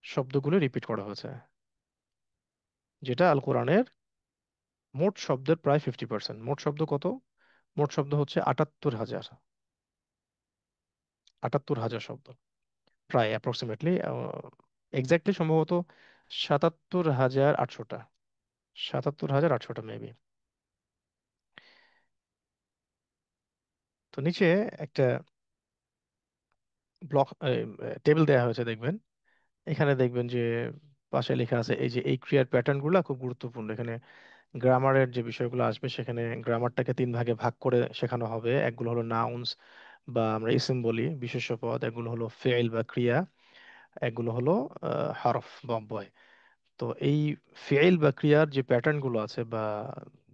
শব্দগুলো রিপিট করা হয়েছে, যেটা আল কোরআনের মোট শব্দের প্রায় 50%। মোট শব্দ কত? মোট শব্দ হচ্ছে 78,000। 78,000 শব্দ, প্রায় অ্যাপ্রক্সিমেটলি, এক্স্যাক্টলি সম্ভবত 77,800টা। 77,800টা মেবি। তো নিচে একটা ব্লক টেবিল দেওয়া হয়েছে, দেখবেন। এখানে দেখবেন যে পাশে লেখা আছে এই যে এই ক্রিয়ার প্যাটার্ন গুলো খুব গুরুত্বপূর্ণ। এখানে গ্রামারের যে বিষয়গুলো আসবে, সেখানে গ্রামারটাকে 3 ভাগে ভাগ করে শেখানো হবে। একগুলো হলো নাউন্স বা আমরা ইসিম বলি, বিশেষ্য পদ। এগুলো হলো ফেইল বা ক্রিয়া। এগুলো হলো হরফ বা অব্যয়। তো এই ফেইল বা ক্রিয়ার যে প্যাটার্ন গুলো আছে, বা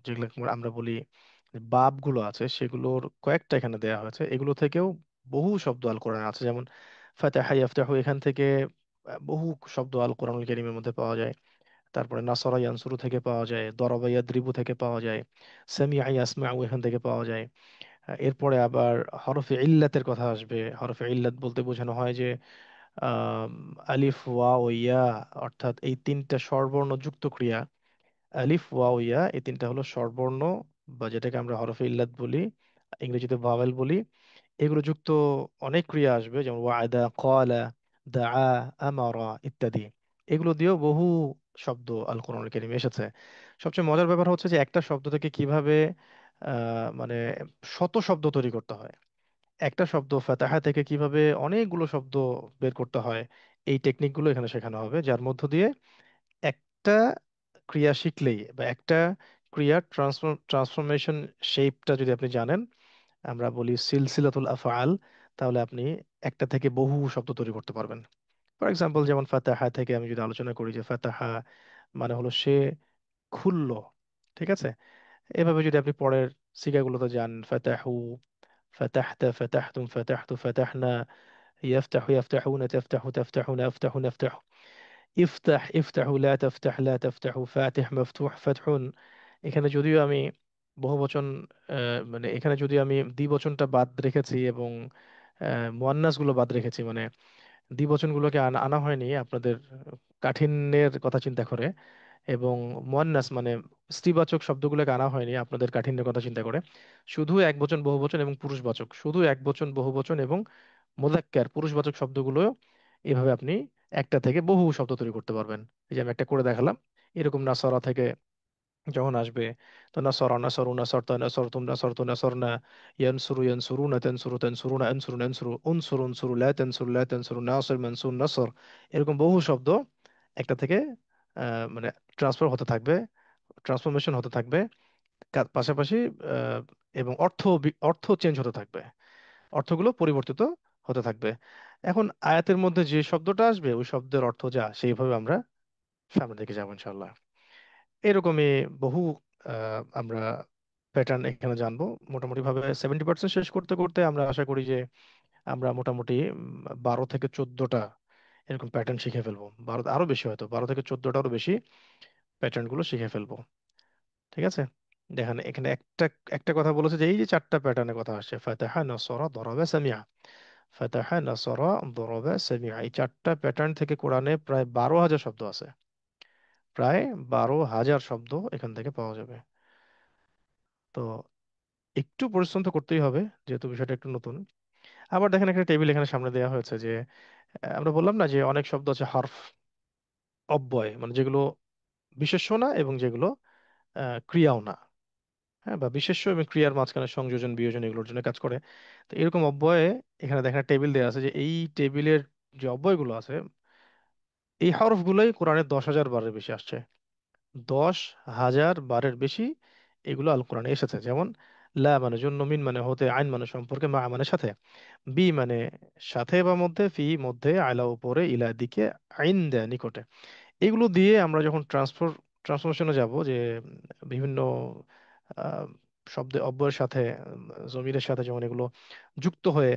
যেগুলো আমরা বলি বাব গুলো আছে, সেগুলোর কয়েকটা এখানে দেওয়া হয়েছে। এগুলো থেকেও বহু শব্দ আল কোরআনে আছে, যেমন ফাতিহা ইয়াফতাহু, এখান থেকে বহু শব্দ আল কোরআনুল কারীমের মধ্যে পাওয়া যায়। তারপরে নাসরা ইয়ানসুরু থেকে পাওয়া যায়, দরাবা ইয়াদরিবু থেকে পাওয়া যায়, সামিআ ইয়াসমাউ এখান থেকে পাওয়া যায়। এরপরে আবার হরফে ইল্লাতের কথা আসবে। হরফে ইল্লাত বলতে বোঝানো হয় যে আম, আলিফ ওয়া ও ইয়া, অর্থাৎ এই 3টা স্বরবর্ণ যুক্ত ক্রিয়া। আলিফ ওয়া ও ইয়া এই 3টা হলো স্বরবর্ণ, বা যেটাকে আমরা হরফে ইল্লাত বলি, ইংরেজিতে ভাওয়েল বলি। এগুলো যুক্ত অনেক ক্রিয়া আসবে, যেমন ওয়াদা, ক্বালা, দাআ, আমারা ইত্যাদি। এগুলো দিয়েও বহু শব্দ আল কোরআনুল কারীমে এসেছে। সবচেয়ে মজার ব্যাপার হচ্ছে যে একটা শব্দ থেকে কিভাবে মানে শত শব্দ তৈরি করতে হয়। একটা শব্দ ফাতাহা থেকে কিভাবে অনেকগুলো শব্দ বের করতে হয়, এই টেকনিকগুলো এখানে শেখানো হবে, যার মধ্য দিয়ে একটা ক্রিয়া শিখলেই, বা একটা ক্রিয়ার ট্রান্সফরমেশন শেপটা যদি আপনি জানেন, আমরা বলি সিলসিলাতুল আফআল, তাহলে আপনি একটা থেকে বহু শব্দ তৈরি করতে পারবেন। ফর এক্সাম্পল, যেমন ফাতাহা থেকে আমি যদি আলোচনা করি, যে ফাতাহা মানে হলো সে খুললো, ঠিক আছে? এভাবে যদি আপনি পরের সিগাগুলোতে যান, ফাতাহু, ফাতাহতা, ফাতাহতুম, ফাতাহতু, ফাতাহনা, ইয়াফতাহু, ইয়াফতাহুনা, তাফতাহু, তাফতাহুনা, আফতাহু, নাফতাহু, ইফতাহ, ইফতাহু, লা তাফতাহ, লা তাফতাহু, ফাতিহ, মাফতুহ, ফাতহুন। এখানে যদিও আমি বহুবচন, মানে এখানে যদি আমি দ্বিবচনটা বাদ রেখেছি এবং মুয়ান্নাস গুলো বাদ রেখেছি, মানে দ্বিবচনগুলোকে আনা হয়নি আপনাদের কাঠিন্যের কথা চিন্তা করে, এবং মুয়ান্নাস মানে স্ত্রীবাচক শব্দগুলোকে আনা হয়নি আপনাদের কাঠিন্যের কথা চিন্তা করে। শুধু একবচন, বহুবচন এবং পুরুষবাচক, শুধু একবচন, বহুবচন এবং মুযাক্কার পুরুষবাচক শব্দগুলো, এভাবে আপনি একটা থেকে বহু শব্দ তৈরি করতে পারবেন। এই যে আমি একটা করে দেখালাম, এরকম নাসরা থেকে যখন আসবে, তো নাসরা, নাসরু, নাসরতা, নাসরতুম, নাসরতু, নাসরনা, ইয়ানসুরু, ইয়ানসুরুনা, তানসুরু, তানসুরুনা, আনসুরু, নানসুরু, উনসুরু, উনসুরু, লা তানসুরু, লা তানসুরু, নাসির, মানসুর, নাসর, এরকম বহু শব্দ একটা থেকে মানে ট্রান্সফার হতে থাকবে, ট্রান্সফরমেশন হতে থাকবে, পাশাপাশি আহ, এবং অর্থ চেঞ্জ হতে থাকবে, অর্থগুলো পরিবর্তিত হতে থাকবে। এখন আয়াতের মধ্যে যে শব্দটা আসবে, ওই শব্দের অর্থ যা, সেইভাবে আমরা সামনের দিকে যাবো ইনশাল্লাহ। এরকমই বহু আমরা প্যাটার্ন এখানে জানবো। মোটামুটি ভাবে 70% শেষ করতে করতে আমরা আশা করি যে আমরা মোটামুটি 12 থেকে 14টা এরকম প্যাটার্ন শিখে ফেলবো। 12, আরো বেশি, হয়তো 12 থেকে 14টারও বেশি প্যাটার্ন গুলো শিখে ফেলবো। ঠিক আছে? দেখেন এখানে একটা একটা কথা বলেছে যে এই যে 4টা প্যাটার্নের কথা আসছে, ফাতাহা, নাসরা, দরাবা, সামিআ। ফাতাহা, নাসরা, দরাবা, সামিআ, এই 4টা প্যাটার্ন থেকে কোরআনে প্রায় 12,000 শব্দ আছে। প্রায় 12,000 শব্দ এখান থেকে পাওয়া যাবে। তো একটু পরিশ্রম তো করতেই হবে, যেহেতু বিষয়টা একটু নতুন। আবার দেখেন একটা টেবিল এখানে সামনে দেওয়া হয়েছে যে আমরা বললাম না যে অনেক শব্দ আছে হরফ, অব্যয়, মানে যেগুলো বিশেষ্য না এবং যেগুলো ক্রিয়াও না। হ্যাঁ, বা বিশেষ্য এবং ক্রিয়ার মাঝখানে সংযোজন বিয়োজন এগুলোর জন্য কাজ করে। তো এরকম অব্যয়ে এখানে দেখেন টেবিল দেওয়া আছে, যে এই টেবিলের যে অব্যয়গুলো আছে, এই হরফগুলোই কোরআনে 10,000 বারের বেশি আসছে। 10,000 বারের বেশি এগুলো আল কোরআনে এসেছে। যেমন লা মানে জন্য, মিন মানে হতে, আইন মানে সম্পর্কে, মা মানে সাথে, বি মানে সাথে বা মধ্যে, ফি মধ্যে, আলা উপরে, ইলা দিকে, আইন দেয় নিকটে। এগুলো দিয়ে আমরা যখন ট্রান্সফরমেশনে যাব, যে বিভিন্ন আহ, শব্দে অব্যয়ের সাথে, জমিরের সাথে যেমন এগুলো যুক্ত হয়ে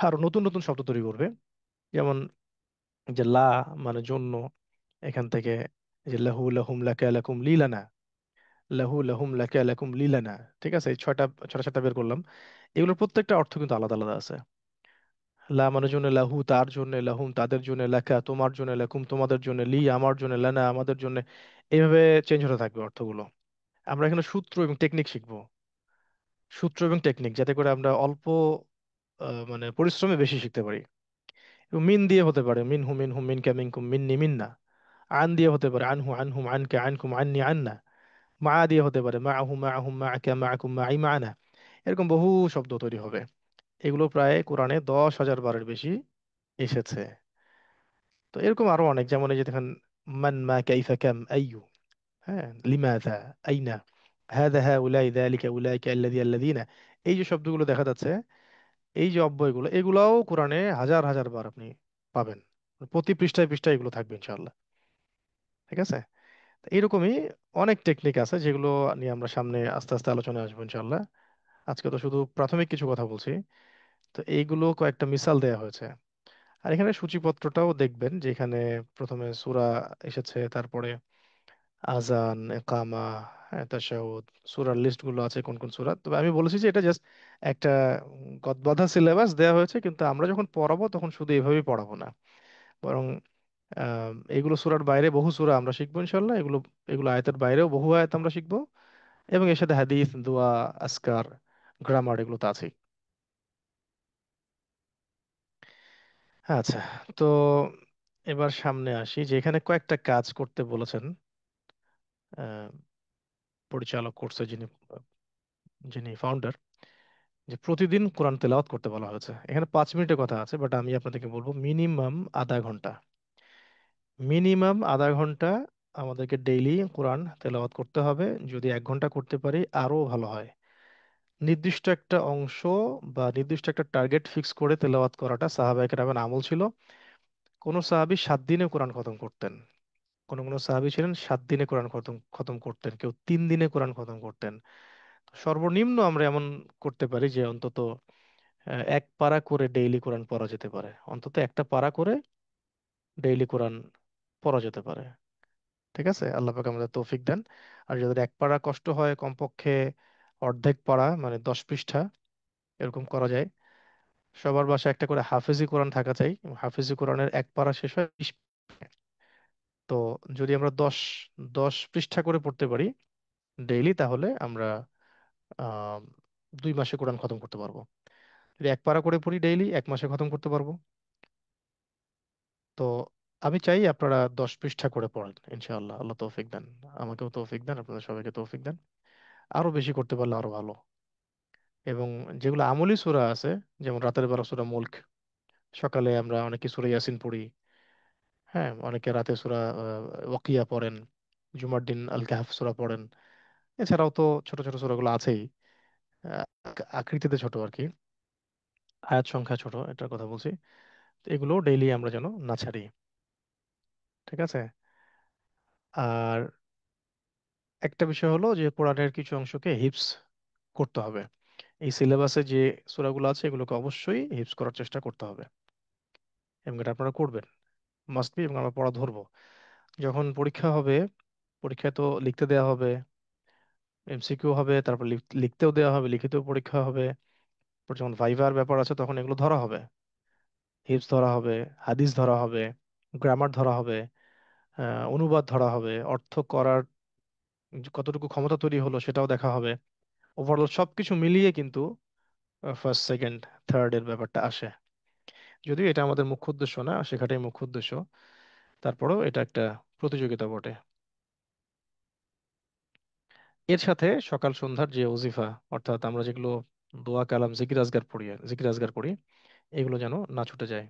আরো নতুন নতুন শব্দ তৈরি করবে। যেমন যে লা মানে জন্য, এখান থেকে যে লাহু লাহুম লাকা লাকুম লিলানা, লাহু লাহুম লাকা লাকুম লিলানা। ঠিক আছে, এই ছয়টা ছয়টা সাতটা বের করলাম। এগুলোর প্রত্যেকটা অর্থ কিন্তু আলাদা আলাদা আছে। লা মানে জন্য, লাহু তার জন্য, লাহুম তাদের জন্য, লাকা তোমার জন্য, লাকুম তোমাদের জন্য, লি আমার জন্য, লানা আমাদের জন্য। এইভাবে চেঞ্জ হতে থাকবে অর্থগুলো। আমরা এখানে সূত্র এবং টেকনিক শিখবো। সূত্র এবং টেকনিক, যাতে করে আমরা অল্প মানে পরিশ্রমে বেশি শিখতে পারি। এবং মিন দিয়ে হতে পারে মিন হুম মিন মিনকুম মিন্নি মিন্না। আন দিয়ে হতে পারে আনহু আনহুম আনকে আনকুম আন্নি আন্না। মা দিয়ে হতে পারে মাআহু মাআহুম মাআকা মাআকুম মাই মাআনা। এরকম বহু শব্দ তৈরি হবে। এগুলো প্রায় কোরআনে 10,000 বারের বেশি এসেছে। তো এরকম আরো অনেক, যেমন এই যে দেখেন মান মা কাইফা কাম আইয়ু, হ্যাঁ, লিমাযা, আইনা, হাদা হাউলাই যালিকা উলাইকা আল্লাযী আল্লাযীনা। এই যে শব্দগুলো দেখা যাচ্ছে, এই যে অব্যয়গুলো, এগুলাও কোরআনে হাজার হাজার বার আপনি পাবেন। প্রতি পৃষ্ঠায় পৃষ্ঠায় এগুলো থাকবে ইনশাআল্লাহ। ঠিক আছে। তো এইরকমই অনেক টেকনিক আছে, যেগুলো নিয়ে আমরা সামনে আস্তে আস্তে আলোচনায় আসবো ইনশাআল্লাহ। আজকে তো শুধু প্রাথমিক কিছু কথা বলছি। তো এইগুলো কয়েকটা মিসাল দেয়া হয়েছে। আর এখানে সূচিপত্রটাও দেখবেন, যে এখানে প্রথমে সূরা এসেছে, তারপরে আজান, একামা, হ্যাঁ, তাশাহুদ, সূরার লিস্ট গুলো আছে কোন কোন সূরা। তবে আমি বলেছি যে এটা জাস্ট একটা গদবাঁধা সিলেবাস দেওয়া হয়েছে, কিন্তু আমরা যখন পড়াবো তখন শুধু এভাবেই পড়াবো না, বরং এগুলো সূরার বাইরে বহু সূরা আমরা শিখবো ইনশাল্লাহ। এগুলো এগুলো আয়াতের বাইরেও বহু আয়াত আমরা শিখবো, এবং এর সাথে হাদিস, দোয়া, আজকার, গ্রামার এগুলো তো আছেই। আচ্ছা, তো এবার সামনে আসি, যে এখানে কয়েকটা কাজ করতে বলেছেন আহ, পরিচালক কোর্সে যিনি যিনি ফাউন্ডার, যে প্রতিদিন কোরআন তেলাওয়াত করতে বলা হয়েছে। এখানে 5 মিনিটের কথা আছে, বাট আমি আপনাদেরকে বলবো মিনিমাম আধা ঘন্টা। মিনিমাম আধা ঘন্টা আমাদেরকে ডেইলি কোরআন তেলাওয়াত করতে হবে। যদি 1 ঘন্টা করতে পারি আরো ভালো হয়। নির্দিষ্ট একটা অংশ বা নির্দিষ্ট একটা টার্গেট ফিক্স করে তেলাওয়াত করাটা সাহাবায়ে কেরামের আমল ছিল। কোন সাহাবী 7 দিনে কোরআন খতম করতেন, কোন কোন সাহাবী ছিলেন 7 দিনে কোরআন খতম খতম করতেন, কেউ 3 দিনে কোরআন খতম করতেন। সর্বনিম্ন আমরা এমন করতে পারি যে অন্তত 1 পারা করে ডেইলি কোরআন পড়া যেতে পারে, অন্তত একটা পারা করে ডেইলি কোরআন পড়া যেতে পারে। ঠিক আছে, আল্লাহ পাক আমাদের তৌফিক দেন। আর যদি 1 পারা কষ্ট হয়, কমপক্ষে অর্ধেক পারা মানে 10 পৃষ্ঠা এরকম করা যায়। সবার বাসায় একটা করে হাফেজি কোরআন থাকা চাই। হাফেজি কোরআনের 1 পারা শেষ হয় 20 পৃষ্ঠায়। তো যদি আমরা 10 10 পৃষ্ঠা করে পড়তে পারি ডেইলি, তাহলে আমরা আহ 2 মাসে কোরআন খতম করতে পারবো। যদি 1 পারা করে পড়ি ডেইলি, 1 মাসে খতম করতে পারবো। তো আমি চাই আপনারা 10 পৃষ্ঠা করে পড়েন ইনশাআল্লাহ। আল্লাহ তৌফিক দেন, আমাকেও তৌফিক দেন, আপনাদের সবাইকে তৌফিক দেন। আরো বেশি করতে পারলে আরো ভালো। এবং যেগুলো আমলি সূরা আছে, যেমন রাতের বেলা সূরা মুলক, সকালে আমরা অনেকে সূরা ইয়াসিন পড়ি, হ্যাঁ, অনেকে রাতে সূরা ওয়াকিয়া পড়েন, জুমার দিন আল কাহফ সূরা পড়েন। এছাড়াও তো ছোট ছোট সূরাগুলো আছেই, আকৃতিতে ছোট আর কি, আয়াত সংখ্যা ছোট, এটার কথা বলছি। তো এগুলো ডেইলি আমরা যেন না ছাড়ি। ঠিক আছে। আর একটা বিষয় হলো যে কোরআনের কিছু অংশকে হিফজ করতে হবে। এই সিলেবাসে যে সূরাগুলো আছে এগুলোকে অবশ্যই হিফজ করার চেষ্টা করতে হবে, এবং এটা আপনারা করবেন, মাস্ট বি। এবং আমরা পড়া ধরবো। যখন পরীক্ষা হবে, পরীক্ষায় তো লিখতে দেওয়া হবে, এমসিকিউ হবে, তারপর লিখতেও দেওয়া হবে, লিখিতেও পরীক্ষা হবে। তারপর যখন ভাইভার ব্যাপার আছে তখন এগুলো ধরা হবে, হিফজ ধরা হবে, হাদিস ধরা হবে, গ্রামার ধরা হবে, অনুবাদ ধরা হবে, অর্থ করার যে কতটুকু ক্ষমতা তৈরি হলো সেটাও দেখা হবে। ওভারঅল সবকিছু মিলিয়ে কিন্তু ফার্স্ট সেকেন্ড থার্ড এর ব্যাপারটা আসে। যদিও এটা আমাদের মুখ্য উদ্দেশ্য না, শেখাটাই মুখ্য উদ্দেশ্য, তারপরেও এটা একটা প্রতিযোগিতা বটে। এর সাথে সকাল সন্ধ্যার যে ওজিফা, অর্থাৎ আমরা যেগুলো দোয়া কালাম জিকির আজগার পড়ি, এগুলো যেন না ছুটে যায়।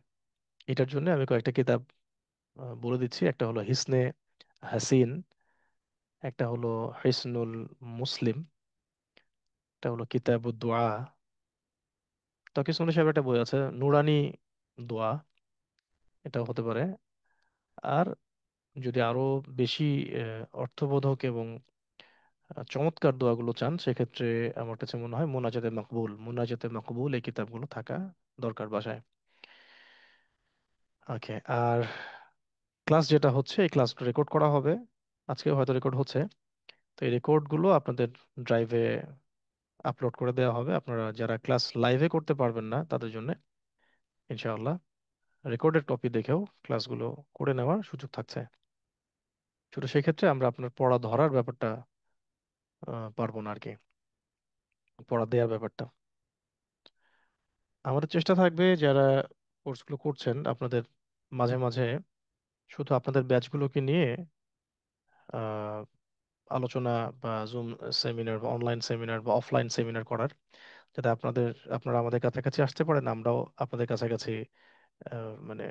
এটার জন্য আমি কয়েকটা কিতাব বলে দিচ্ছি। একটা হলো হিসনে হাসিন, একটা হলো হিসনুল মুসলিম, একটা হলো কিতাবুদ দোয়া, তকিস মুন্সি সাহেব একটা বই আছে নুরানি দোয়া, এটাও হতে পারে। আর যদি আরো বেশি অর্থবোধক এবং চমৎকার দোয়াগুলো চান, সেক্ষেত্রে আমার কাছে মনে হয় মোনাজাতে মকবুল এই কিতাবগুলো থাকা দরকার বাসায়। ওকে। আর ক্লাস যেটা হচ্ছে, এই ক্লাসটা রেকর্ড করা হবে, আজকে হয়তো রেকর্ড হচ্ছে। তো এই রেকর্ডগুলো আপনাদের ড্রাইভে আপলোড করে দেওয়া হবে। আপনারা যারা ক্লাস লাইভে করতে পারবেন না তাদের জন্য ইনশাআল্লাহ রেকর্ডেড কপি দেখেও ক্লাসগুলো করে নেওয়ার সুযোগ থাকছে। শুধু সেক্ষেত্রে আমরা আপনার পড়া ধরার ব্যাপারটা পারবো না আর কি, পড়া দেওয়ার ব্যাপারটা। আমাদের চেষ্টা থাকবে যারা কোর্সগুলো করছেন আপনাদের মাঝে মাঝে শুধু আপনাদের ব্যাচগুলোকে নিয়ে আহ, আলোচনা বা জুম সেমিনার বা অনলাইন সেমিনার বা অফলাইন সেমিনার করার, যাতে আপনারা আমাদের কাছাকাছি আসতে পারেন, আমরাও আপনাদের কাছাকাছি মানে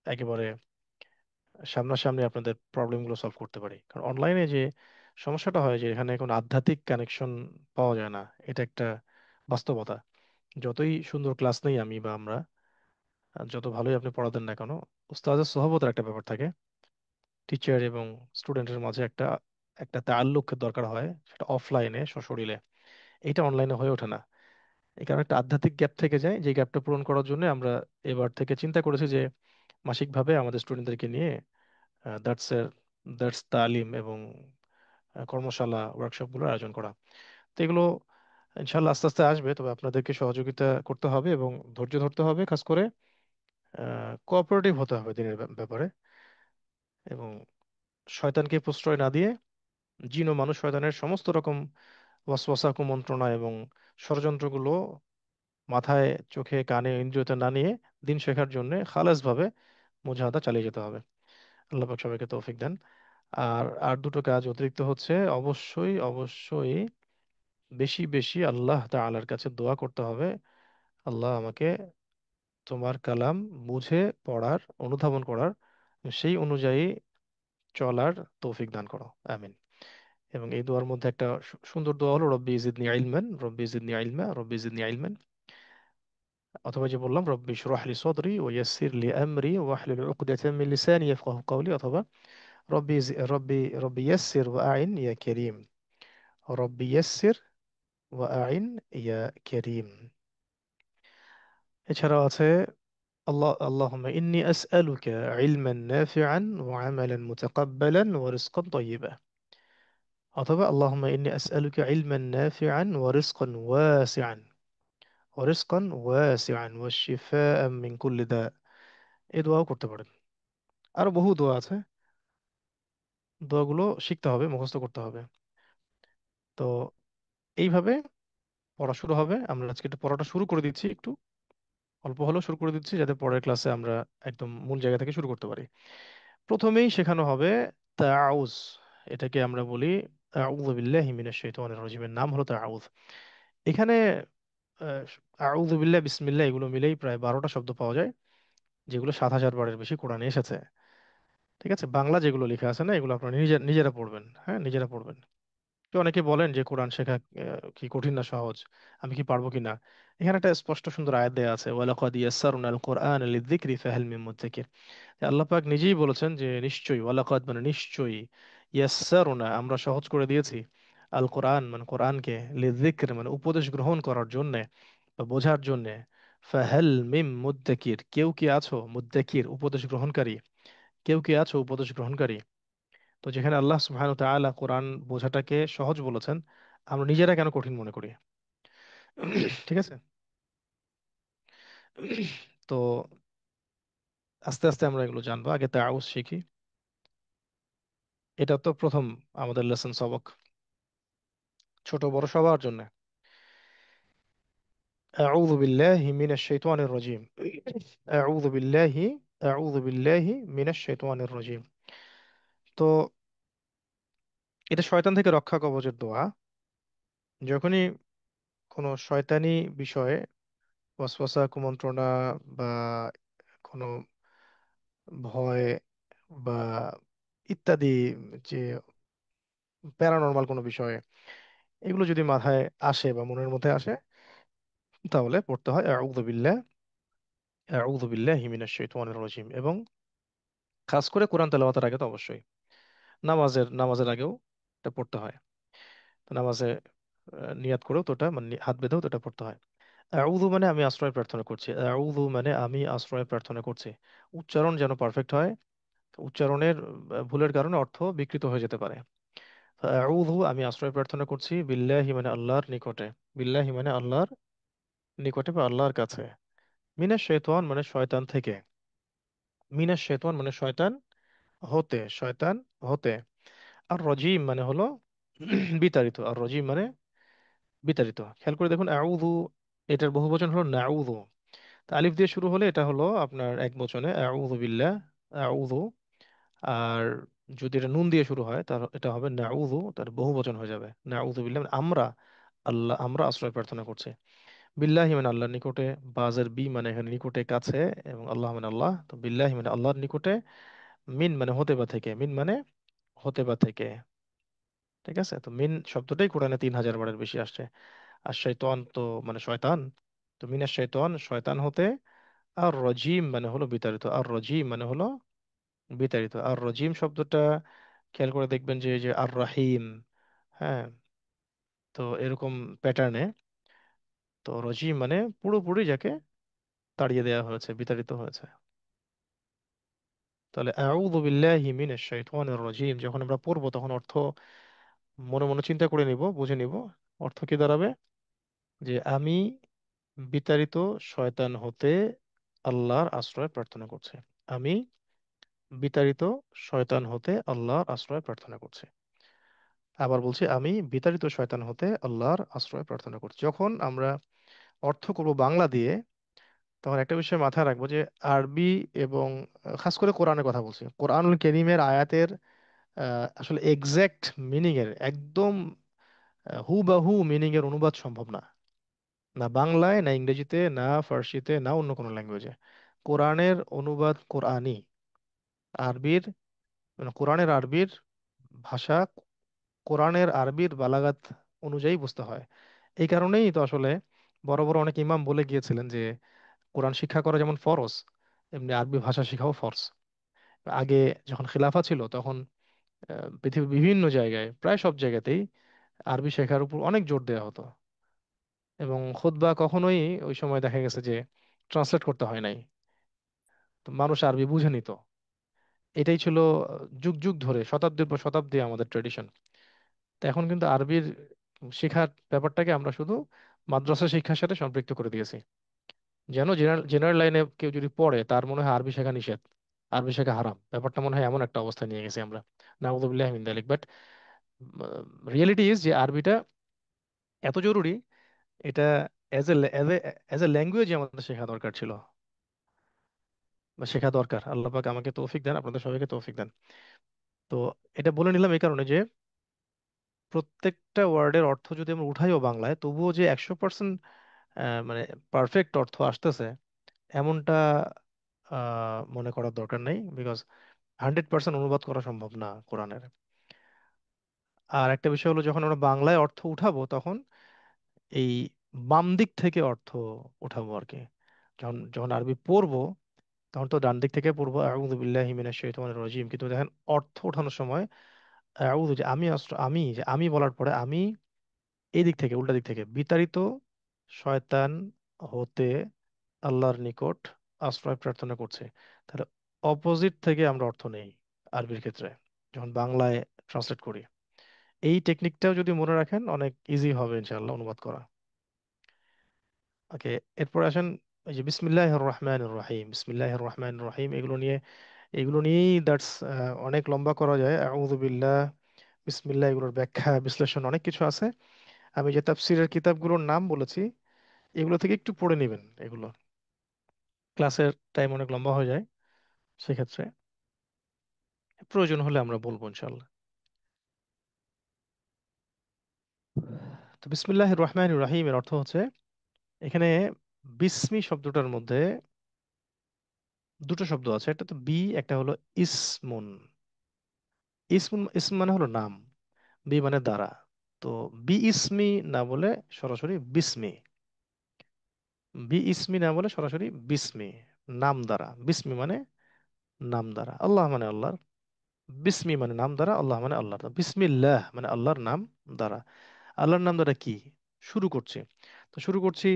একেবারে সামনাসামনি আপনাদের প্রবলেমগুলো সলভ করতে পারি। কারণ অনলাইনে যে সমস্যাটা হয় যে এখানে কোনো আধ্যাত্মিক কানেকশন পাওয়া যায় না, এটা একটা বাস্তবতা। যতই সুন্দর ক্লাস নেই আমি বা আমরা, আর যত ভালোই আপনি পড়াতেন না কেন, উস্তাদের সোহবতের একটা ব্যাপার থাকে। টিচার এবং স্টুডেন্টের মাঝে একটা একটা তাল্লুকের দরকার হয়, সেটা অফলাইনে সশরীরে। এটা অনলাইনে হয়ে ওঠে না। এই কারণে একটা আধ্যাত্মিক গ্যাপ থেকে যায়, যে গ্যাপটা পূরণ করার জন্য আমরা এবার থেকে চিন্তা করেছি যে মাসিকভাবে আমাদের স্টুডেন্টদেরকে নিয়ে দ্যাটসের দ্যাটস তালিম এবং কর্মশালা ওয়ার্কশপগুলোর আয়োজন করা। তো এগুলো ইনশাল্লাহ আস্তে আস্তে আসবে, তবে আপনাদেরকে সহযোগিতা করতে হবে এবং ধৈর্য ধরতে হবে, খাস করে কোঅপারেটিভ হতে হবে দিনের ব্যাপারে, এবং শয়তানকে প্রশ্রয় না দিয়ে জিন ও মানুষ শয়তানের সমস্ত রকম ওয়াসওয়াসা কুমন্ত্রণা এবং ষড়যন্ত্রগুলো মাথায় চোখে কানে ইন্দ্রিয়তে না নিয়ে দিন শেখার জন্য খালেস ভাবে মুজাহাদা চালিয়ে যেতে হবে। আল্লাহ পাক সবাইকে তৌফিক দেন। আর আর দুটো কাজ অতিরিক্ত হচ্ছে, অবশ্যই অবশ্যই বেশি বেশি আল্লাহ তাআলার কাছে দোয়া করতে হবে, আল্লাহ আমাকে তোমার কালাম বুঝে পড়ার, অনুধাবন করার, সেই অনুযায়ী চলার তৌফিক দান করো, আমিন। এবং এই দোয়ার মধ্যে একটা সুন্দর দোয়া হলো রব্বি জিদনি ইলমান, রব্বি জিদনি ইলমা, রব্বি জিদনি ইলমান। অথবা যে বললাম রব্বি ইশরাহ লি সাদরি ওয়া ইয়াসসির লি আমরি ওয়াহলুল উকদাতাম মিন লিসানি ইয়াফকাহু কওলি, অথবা রব্বি ইয়াসসির ওয়া আইন ইয়া কারীম, রব্বি ইয়াসসির ওয়া আইন ইয়া কারীম। এছাড়াও আছে আল্লাহুম্মা ইন্নী আসআলুকা ইলমান নাফিআন ওয়া আমালান মুতাকাব্বালান ওয়া রিজকান তাইয়্যিবা, অথবা আল্লাহুম্মা ইন্নী আসআলুকা ইলমান নাফিআন ওয়া রিজকান ওয়াসিআন ওয়া শিফাআন মিন কুল্লি দা। এই দোয়াও করতে পারেন। আরো বহু দোয়া আছে, দোয়াগুলো শিখতে হবে, মুখস্থ করতে হবে। তো এইভাবে পড়া শুরু হবে। আমরা আজকে একটু পড়াটা শুরু করে দিচ্ছি, একটু অল্প হলেও শুরু করে দিচ্ছি, যাতে পরের ক্লাসে আমরা একদম মূল জায়গা থেকে শুরু করতে পারি। প্রথমেই শেখানো হবে তাআউজ। এটাকে আমরা বলি আউযু বিল্লাহি মিনাশ শাইতানির রাজিমের নাম হলো তাআউজ। এখানে আউযু বিল্লাহ, বিসমিল্লাহ এগুলো মিলেই প্রায় 12টা শব্দ পাওয়া যায়, যেগুলো 7,000 বারের বেশি কোরআনে এসেছে। ঠিক আছে, বাংলা যেগুলো লেখা আছে না, এগুলো আপনারা নিজেরা পড়বেন, হ্যাঁ নিজেরা পড়বেন। তো অনেকে বলেন যে কোরআন শেখা কি কঠিন না সহজ, আমি কি পারবো কিনা। এখানে একটা স্পষ্ট সুন্দর আয়াত দেয়া আছে, ওয়ালাকাদ ইয়াসসারনাল কুরআন লিযিকরি ফাহাল মিন মুদ্দাকির। আল্লাহ পাক নিজেই বলেছেন যে নিশ্চয়ই, ওয়ালাকাদ মানে নিশ্চয়ই, ইয়াসসারনা আমরা সহজ করে দিয়েছি, আল কোরআন মানে কোরআনকে, লিযিকর মানে উপদেশ গ্রহণ করার জন্য বা বোঝার জন্য, ফাহাল মিন মুদ্দাকির কেউ কি আছো, মুদ্দাকির উপদেশ গ্রহণকারী, কেউ কি আছো উপদেশ গ্রহণকারী। তো যেখানে আল্লাহ সুবহানাহু ওয়া তাআলা কোরআন বোঝাটাকে সহজ বলেছেন, আমরা নিজেরা কেন কঠিন মনে করি? ঠিক আছে। তো আস্তে আস্তে আমরা এগুলো জানবো, আগে তাআউজ শিখি। এটা তো প্রথম আমাদের লেসন সবক, ছোট বড় সবার জন্য। আউযু বিল্লাহি মিনাশ শাইতানির রাজিম। আউযু বিল্লাহি আউযু বিল্লাহি মিনাশ শাইতানির রাজিম। তো এটা শয়তান থেকে রক্ষা কবচের দোয়া। যখনই কোনো শয়তানি বিষয়ে ওয়াসওয়াসা, কুমন্ত্রণা বা কোনো ভয় বা ইত্যাদি, যে প্যারানর্মাল কোনো বিষয়ে, এগুলো যদি মাথায় আসে বা মনের মধ্যে আসে, তাহলে পড়তে হয় আউযু বিল্লাহি মিনাশ শাইতানির রাজিম। এবং খাস করে কোরআন তেলাওয়াতের আগে তো অবশ্যই, নামাজের আগেও এটা পড়তে হয়। তো নামাজে নিয়াত করেও তো ওটা, মানে হাত বেঁধেও তো এটা পড়তে হয়। আউযু মানে আমি আশ্রয় প্রার্থনা করছি, আউযু মানে আমি আশ্রয় প্রার্থনা করছি। উচ্চারণ যেন পারফেক্ট হয়। উচ্চারণের ভুলের কারণে অর্থ বিকৃত হয়ে যেতে পারে। আউযু আমি আশ্রয় প্রার্থনা করছি, বিল্লাহি মানে আল্লাহর নিকটে, বিল্লাহি মানে আল্লাহর নিকটে বা আল্লাহর কাছে, মিনাশ শাইতান মানে শয়তান থেকে, মিনাশ শাইতান মানে শয়তান হতে, শয়তান হতে। আর রজিম মানে হলো বিতাড়িত, আর রজিম মানে বিতাড়িত। খেয়াল করে দেখুন, আউযু এটার বহুবচন হলো নাউযু। তা আলিফ দিয়ে শুরু হলে এটা হলো আপনার এক বচনে আউযু বিল্লাহ, আউযু। আর যদি এটা নুন দিয়ে শুরু হয় তার এটা হবে নাউযু, তার বহুবচন হয়ে যাবে নাউযু বিল্লাহ, মানে আমরা, আল্লাহ আমরা আশ্রয় প্রার্থনা করছি। বিল্লাহি মানে আল্লাহর নিকটে, বাজের বি মানে এখানে নিকটে কাছে, এবং আল্লাহ মানে আল্লাহ, তো বিল্লাহি মানে আল্লাহর নিকটে, মিন মানে হতে বা থেকে, মিন মানে হতে বা থেকে। ঠিক আছে, তো মিন শব্দটাই কোরআনে 3000 বারের বেশি আসছে। আর শয়তান তো মানে শয়তান, তো মিনাশ শয়তান শয়তান হতে। আর রজিম মানে হলো বিতাড়িত, আর রজিম মানে হলো বিতাড়িত। আর রজিম শব্দটা খেয়াল করে দেখবেন যে এই যে আর রাহিম, হ্যাঁ, তো এরকম প্যাটার্নে, তো রজিম মানে পুরোপুরি যাকে তাড়িয়ে দেওয়া হয়েছে, বিতাড়িত হয়েছে। তাহলে আউযু বিল্লাহি মিনাশ শাইতানির রাজিম যখন আমরা পড়বো, তখন অর্থ মনে মনে চিন্তা করে নিব, বুঝে নিব। অর্থ কি দাঁড়াবে? যে আমি বিতাড়িত শয়তান হতে আল্লাহর আশ্রয় প্রার্থনা করছি। আমি বিতাড়িত শয়তান হতে আল্লাহর আশ্রয় প্রার্থনা করছি। আবার বলছি, আমি বিতাড়িত শয়তান হতে আল্লাহর আশ্রয় প্রার্থনা করছি। যখন আমরা অর্থ করব বাংলা দিয়ে, তখন একটা বিষয় মাথায় রাখবো যে আরবি এবং খাস করে কোরআনের কথা বলছি, কোরআনুল কারীমের আয়াতের আসলে এক্সাক্ট মিনিং এর একদম হুবাহু মিনিং এর অনুবাদ সম্ভব না, না বাংলায়, না ইংরেজিতে, না ফার্সিতে, না অন্য কোনো ল্যাঙ্গুয়েজে। কোরআনের অনুবাদ কোরআনই, আরবির মানে কোরআনের আরবির ভাষা, কোরআনের আরবির বালাগাত অনুযায়ী বুঝতে হয়। এই কারণেই তো আসলে বড় বড় অনেক ইমাম বলে গিয়েছিলেন যে কোরআন শিক্ষা করা যেমন ফরজ, এমনি আরবি ভাষা শেখাও ফরজ। আগে যখন খিলাফা ছিল, তখন পৃথিবীর বিভিন্ন জায়গায়, প্রায় সব জায়গাতেই আরবি শেখার উপর অনেক জোর দেওয়া হতো। এবং খুতবা কখনোই ওই সময় দেখা গেছে যে ট্রান্সলেট করতে হয় নাই, তো মানুষ আরবি বুঝে নিত। এটাই ছিল যুগ যুগ ধরে, শতাব্দীর পর শতাব্দী আমাদের ট্রেডিশন। তো এখন কিন্তু আরবির শেখার ব্যাপারটাকে আমরা শুধু মাদ্রাসা শিক্ষার সাথে সম্পৃক্ত করে দিয়েছি। যেন জেনারেল জেনারেল লাইনে কেউ যদি পড়ে, তার মনে হয় আরবি শেখা নিষেধ, আরবি শেখা হারাম, ব্যাপারটা মনে হয় এমন একটা অবস্থা নিয়ে গেছি আমরা। নাউযুবিল্লাহি মিন যালিক। বাট রিয়েলিটি ইজ যে আরবিটা এত জরুরি, এটা as a as a language আমাদের শেখা দরকার ছিল, বা শেখা দরকার। আল্লাহ পাক আমাকে তৌফিক দেন, আপনাদের সবাইকে তৌফিক দেন। তো এটা বলে নিলাম এই কারণে যে প্রত্যেকটা ওয়ার্ডের অর্থ যদি আমরা উঠাইও বাংলায়, তবুও যে 100% মানে পারফেক্ট অর্থ আসতেছে, এমনটা মনে করার দরকার নেই। বিকজ 100% অনুবাদ করা সম্ভব না কোরআনের। আর একটা বিষয় হলো, যখন আমরা বাংলায় অর্থ উঠাবো, তখন এই বাম দিক থেকে অর্থ উঠাবো আর কি। যখন যখন আরবি পড়বো, তখন তো ডান দিক থেকে পড়বো আউযু বিল্লাহি মিনাশ শাইতানির রাজিম, কিন্তু দেখেন অর্থ ওঠানোর সময় আউযু, যে আমি আমি, যে আমি বলার পরে আমি এই দিক থেকে, উল্টা দিক থেকে, বিতাড়িত শয়তান হতে আল্লাহর নিকট আশ্রয় প্রার্থনা করছে। তাহলে অপোজিট থেকে আমরা অর্থ নেই আরবির ক্ষেত্রে, যখন বাংলায় ট্রান্সলেট করি। এই টেকনিকটাও যদি মনে রাখেন, অনেক ইজি হবে ইনশাআল্লাহ অনুবাদ করা। ওকে, এরপর আসেন এই যে বিসমিল্লাহির রহমানির রহিম, বিসমিল্লাহির রহমানির রহিম, এগুলো নিয়ে এগুলো নিয়েই দ্যাটস অনেক লম্বা করা যায়। আউযু বিল্লাহ, বিসমিল্লাহ, এগুলোর ব্যাখ্যা বিশ্লেষণ অনেক কিছু আছে। আমি যে তাফসীরের কিতাবগুলোর নাম বলেছি, এগুলো থেকে একটু পড়ে নেবেন। এগুলো ক্লাসের টাইম অনেক লম্বা হয়ে যায়, সেক্ষেত্রে প্রয়োজন হলে আমরা বলবো ইনশাল্লাহ। তো বিসমিল্লাহির রহমানির রহিমের অর্থ হচ্ছে, এখানে বিস্মি শব্দটার মধ্যে দুটো শব্দ আছে, একটা তো বি, একটা হলো ইসমুন। ইসমুন, ইসম মানে হলো নাম, বি মানে দ্বারা। তো বি ইসমি না বলে সরাসরি বিস্মি, বি ইসমি না বলে সরাসরি বিস্মি, নাম দ্বারা। বিস্মি মানে নাম দ্বারা, আল্লাহ মানে আল্লাহর, বিস্মি মানে নাম দ্বারা, আল্লাহ মানে আল্লাহর। বিসমিল্লাহ মানে আল্লাহর নাম দ্বারা। আল্লাহর নাম দ্বারা কি শুরু করছি? তো শুরু করছি,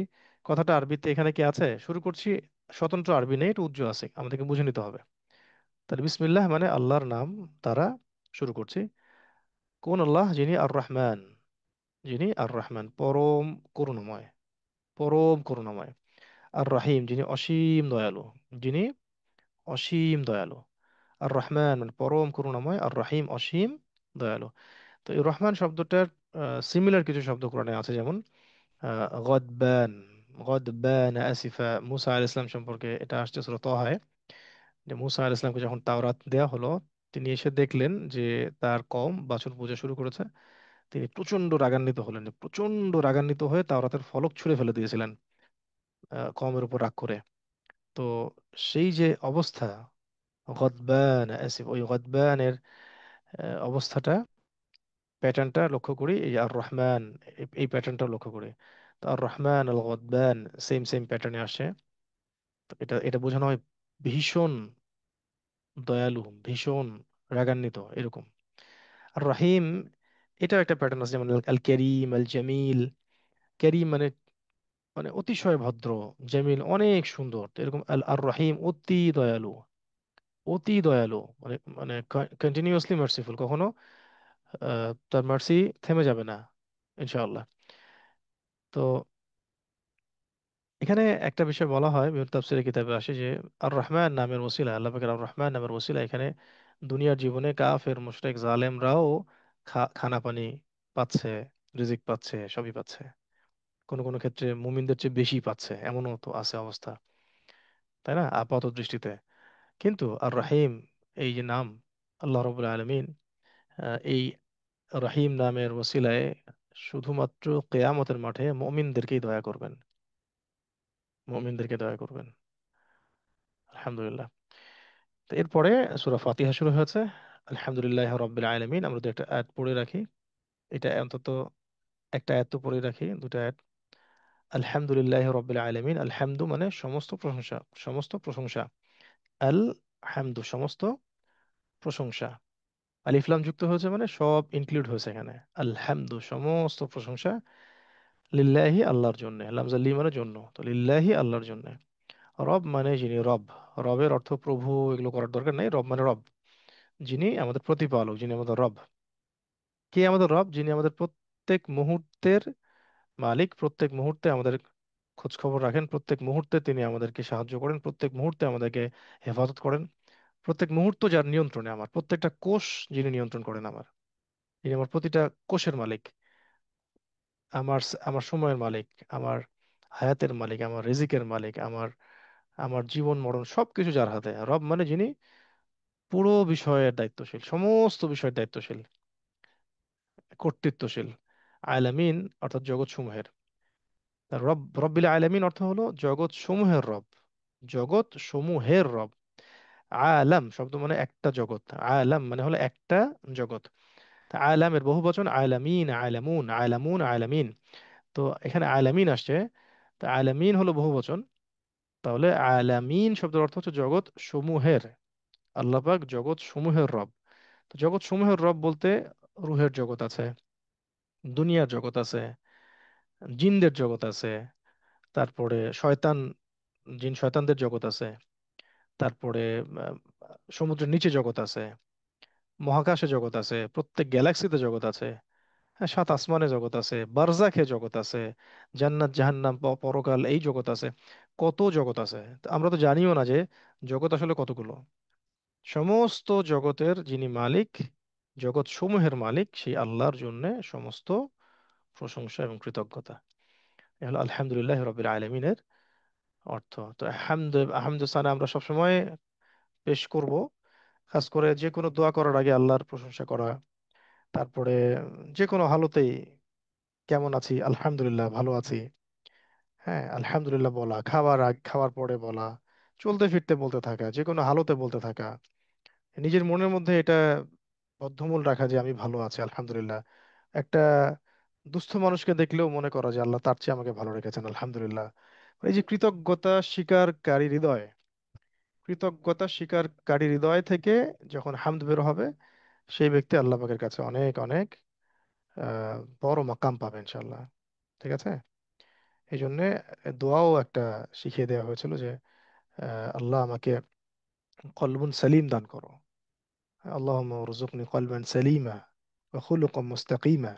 কথাটা আরবিতে এখানে কি আছে, শুরু করছি, স্বতন্ত্র আরবি নেই, এটা উজ্জ্ব আছে, আমাদেরকে বুঝে নিতে হবে। তাহলে বিসমিল্লাহ মানে আল্লাহর নাম দ্বারা শুরু করছি। কোন আল্লাহ? যিনি আর রহমান, যিনি আর রহমান, পরম করুণাময়, পরম করুণাময়। আর রাহিম, যিনি অসীম দয়ালু, যিনি অসীম দয়ালু। আর রহমান মানে পরম করুণাময়, আর রহিম অসীম দয়ালু। তো এই রহমান শব্দটার সিমিলার কিছু শব্দ কোরআনে আছে, যেমন গদবান, গদবান আসিফা। মুসা আলাইহিস সালাম সম্পর্কে এটা আসছে সূরা তাহায়, যে মুসা আলাইহিস সালামকে যখন তাওরাত দেয়া হলো, তিনি এসে দেখলেন যে তার কওম বাছুর পূজা শুরু করেছে। তিনি প্রচন্ড রাগান্বিত হলেন, প্রচন্ড রাগান্বিত হয়ে তাওরাতের ফলক ছুঁড়ে ফেলে দিয়েছিলেন কওমের উপর রাগ করে। তো সেই যে অবস্থা, গদবান আসিফ, ওই গদবানের অবস্থাটা, প্যাটার্নটা লক্ষ্য করি এই আর রহমান, এই প্যাটার্নটা লক্ষ্য করি। তো আর রহমান আল গদবান সেম সেম প্যাটার্নে আসে। তো এটা এটা বোঝানো হয় ভীষণ দয়ালু, ভীষণ রাগান্বিত এরকম। আর রহিম, এটাও একটা প্যাটার্ন আছে, যেমন আল করিম, আল জামিল। করিম মানে মানে অতিশয় ভদ্র, জামিল অনেক সুন্দর। তো এরকম আল আর রহিম অতি দয়ালু, অতি দয়ালু, মানে মানে কন্টিনিউয়াসলি মার্সিফুল, কখনো তার মার্সি থেমে যাবে না ইনশাআল্লাহ। তো এখানে একটা বিষয় বলা হয়, বিভিন্ন তাফসীরের কিতাবে আসে যে আর রহমান নামের ওসিলা, আল্লাহ পাকের আর রহমান নামের ওসিলা, এখানে দুনিয়ার জীবনে কাফের মুশরিক জালেমরাও খানা পানি পাচ্ছে, রিজিক পাচ্ছে, সবই পাচ্ছে। কোনো কোনো ক্ষেত্রে মুমিনদের চেয়ে বেশি পাচ্ছে, এমনও তো আছে অবস্থা, তাই না, আপাত দৃষ্টিতে। কিন্তু আর রহিম, এই যে নাম, আল্লাহ রাব্বুল আলামিন এই রহিম নামের ওসিলায় শুধুমাত্র কেয়ামতের মাঠে মুমিনদেরকেই দয়া করবেন, মুমিনদেরকে দয়া করবেন। আলহামদুলিল্লাহ। তো এরপরে সূরা ফাতিহা শুরু হয়েছে, আলহামদুলিল্লাহ রাব্বিল আলামিন। আমরা দু একটা আয়াত পড়ে রাখি, এটা অন্তত একটা আয়াত তো পড়ে রাখি, দুটো আয়াত। আলহামদুলিল্লাহ রাব্বিল আলামিন, আলহামদু মানে সমস্ত প্রশংসা, সমস্ত প্রশংসা। আল হামদু সমস্ত প্রশংসা, আলিফ লাম যুক্ত হয়েছে মানে সব ইনক্লুড হয়েছে এখানে। আলহামদু সমস্ত প্রশংসা, লিল্লাহি আল্লাহর জন্য, লামজা লি মানে জন্য, তো লিল্লাহি আল্লাহর জন্য। রব মানে যিনি রব, রবের অর্থ প্রভু, এগুলো করার দরকার নাই। রব মানে রব, যিনি আমাদের প্রতিপালক, যিনি আমাদের রব। কে আমাদের রব? যিনি আমাদের প্রত্যেক মুহূর্তের মালিক, প্রত্যেক মুহূর্তে আমাদের খোঁজ খবর রাখেন, প্রত্যেক মুহূর্তে তিনি আমাদেরকে সাহায্য করেন, প্রত্যেক মুহূর্তে আমাদেরকে হেফাজত করেন। প্রত্যেক মুহূর্ত যার নিয়ন্ত্রণে, আমার প্রত্যেকটা কোষ যিনি নিয়ন্ত্রণ করেন আমার, যিনি আমার প্রতিটা কোষের মালিক, আমার সময়ের মালিক, আমার হায়াতের মালিক, আমার রিজিকের মালিক, আমার আমার জীবন মরণ সবকিছু যার হাতে। রব মানে যিনি পুরো বিষয়ের দায়িত্বশীল, সমস্ত বিষয়ের দায়িত্বশীল, কর্তৃত্বশীল। আলামিন অর্থাৎ জগৎ সমূহের। তার রব, রব্বিল আলামিন অর্থ হলো জগৎ সমূহের রব, জগৎ সমূহের রব। আলাম শব্দ মানে একটা জগৎ, আলাম মানে হলো একটা জগৎ। তা আলামের বহু বচন আলামিন, আলামুন, আলামুন, আলামিন। তো এখানে আলামিন আসছে, তা আলামিন হলো বহু বচন, তাহলে আলামিন শব্দের অর্থ হচ্ছে জগৎ সমূহের। আল্লাহ পাক জগৎ সমূহের রব। তো জগৎ সমূহের রব বলতে রুহের জগৎ আছে, দুনিয়ার জগৎ আছে, জিনদের জগৎ আছে, তারপরে শয়তান, জিন শয়তানদের জগৎ আছে, তারপরে আহ, সমুদ্রের নিচে জগৎ আছে, মহাকাশে জগৎ আছে, প্রত্যেক গ্যালাক্সিতে জগৎ আছে, হ্যাঁ, সাত আসমানে জগৎ আছে, বারজাখে জগৎ আছে, জান্নাত জাহান্নাম পরকাল এই জগৎ আছে, কত জগৎ আছে। তো আমরা তো জানিও না যে জগৎ আসলে কতগুলো। সমস্ত জগতের যিনি মালিক, জগৎ সমূহের মালিক, সেই আল্লাহর জন্য সমস্ত প্রশংসা এবং কৃতজ্ঞতা। এ হলো আলহামদুলিল্লাহ রবিল আলমিনের অর্থ। তো আহমদুসানা আমরা সবসময় পেশ করব, খাস করে যে কোনো দোয়া করার আগে আল্লাহর প্রশংসা করা। তারপরে যে কোনো হালতেই কেমন আছি, আলহামদুলিল্লাহ ভালো আছি, হ্যাঁ আলহামদুলিল্লাহ বলা, খাওয়ার আগে খাওয়ার পরে বলা, চলতে ফিরতে বলতে থাকা, যে কোনো হালতে বলতে থাকা, নিজের মনের মধ্যে এটা বদ্ধমূল রাখা যে আমি ভালো আছি আলহামদুলিল্লাহ। একটা দুস্থ মানুষকে দেখলেও মনে করা যে আল্লাহ তার চেয়ে আমাকে ভালো রেখেছেন আলহামদুলিল্লাহ। এই যে কৃতজ্ঞতা স্বীকারকারী হৃদয়, কৃতজ্ঞতা স্বীকারকারী হৃদয় থেকে যখন হামদ বের হবে, সেই ব্যক্তি আল্লাহ পাকের কাছে অনেক অনেক বড় মাকাম পাবে ইনশাল্লাহ। ঠিক আছে। এই জন্য দোয়াও একটা শিখিয়ে দেওয়া হয়েছিল যে আল্লাহ আমাকে কলবুন সালিম দান করো, আল্লাহুম্মা রযুকনি কলবান সালিমা ওয়া খুলুকাম মুস্তাকিমা।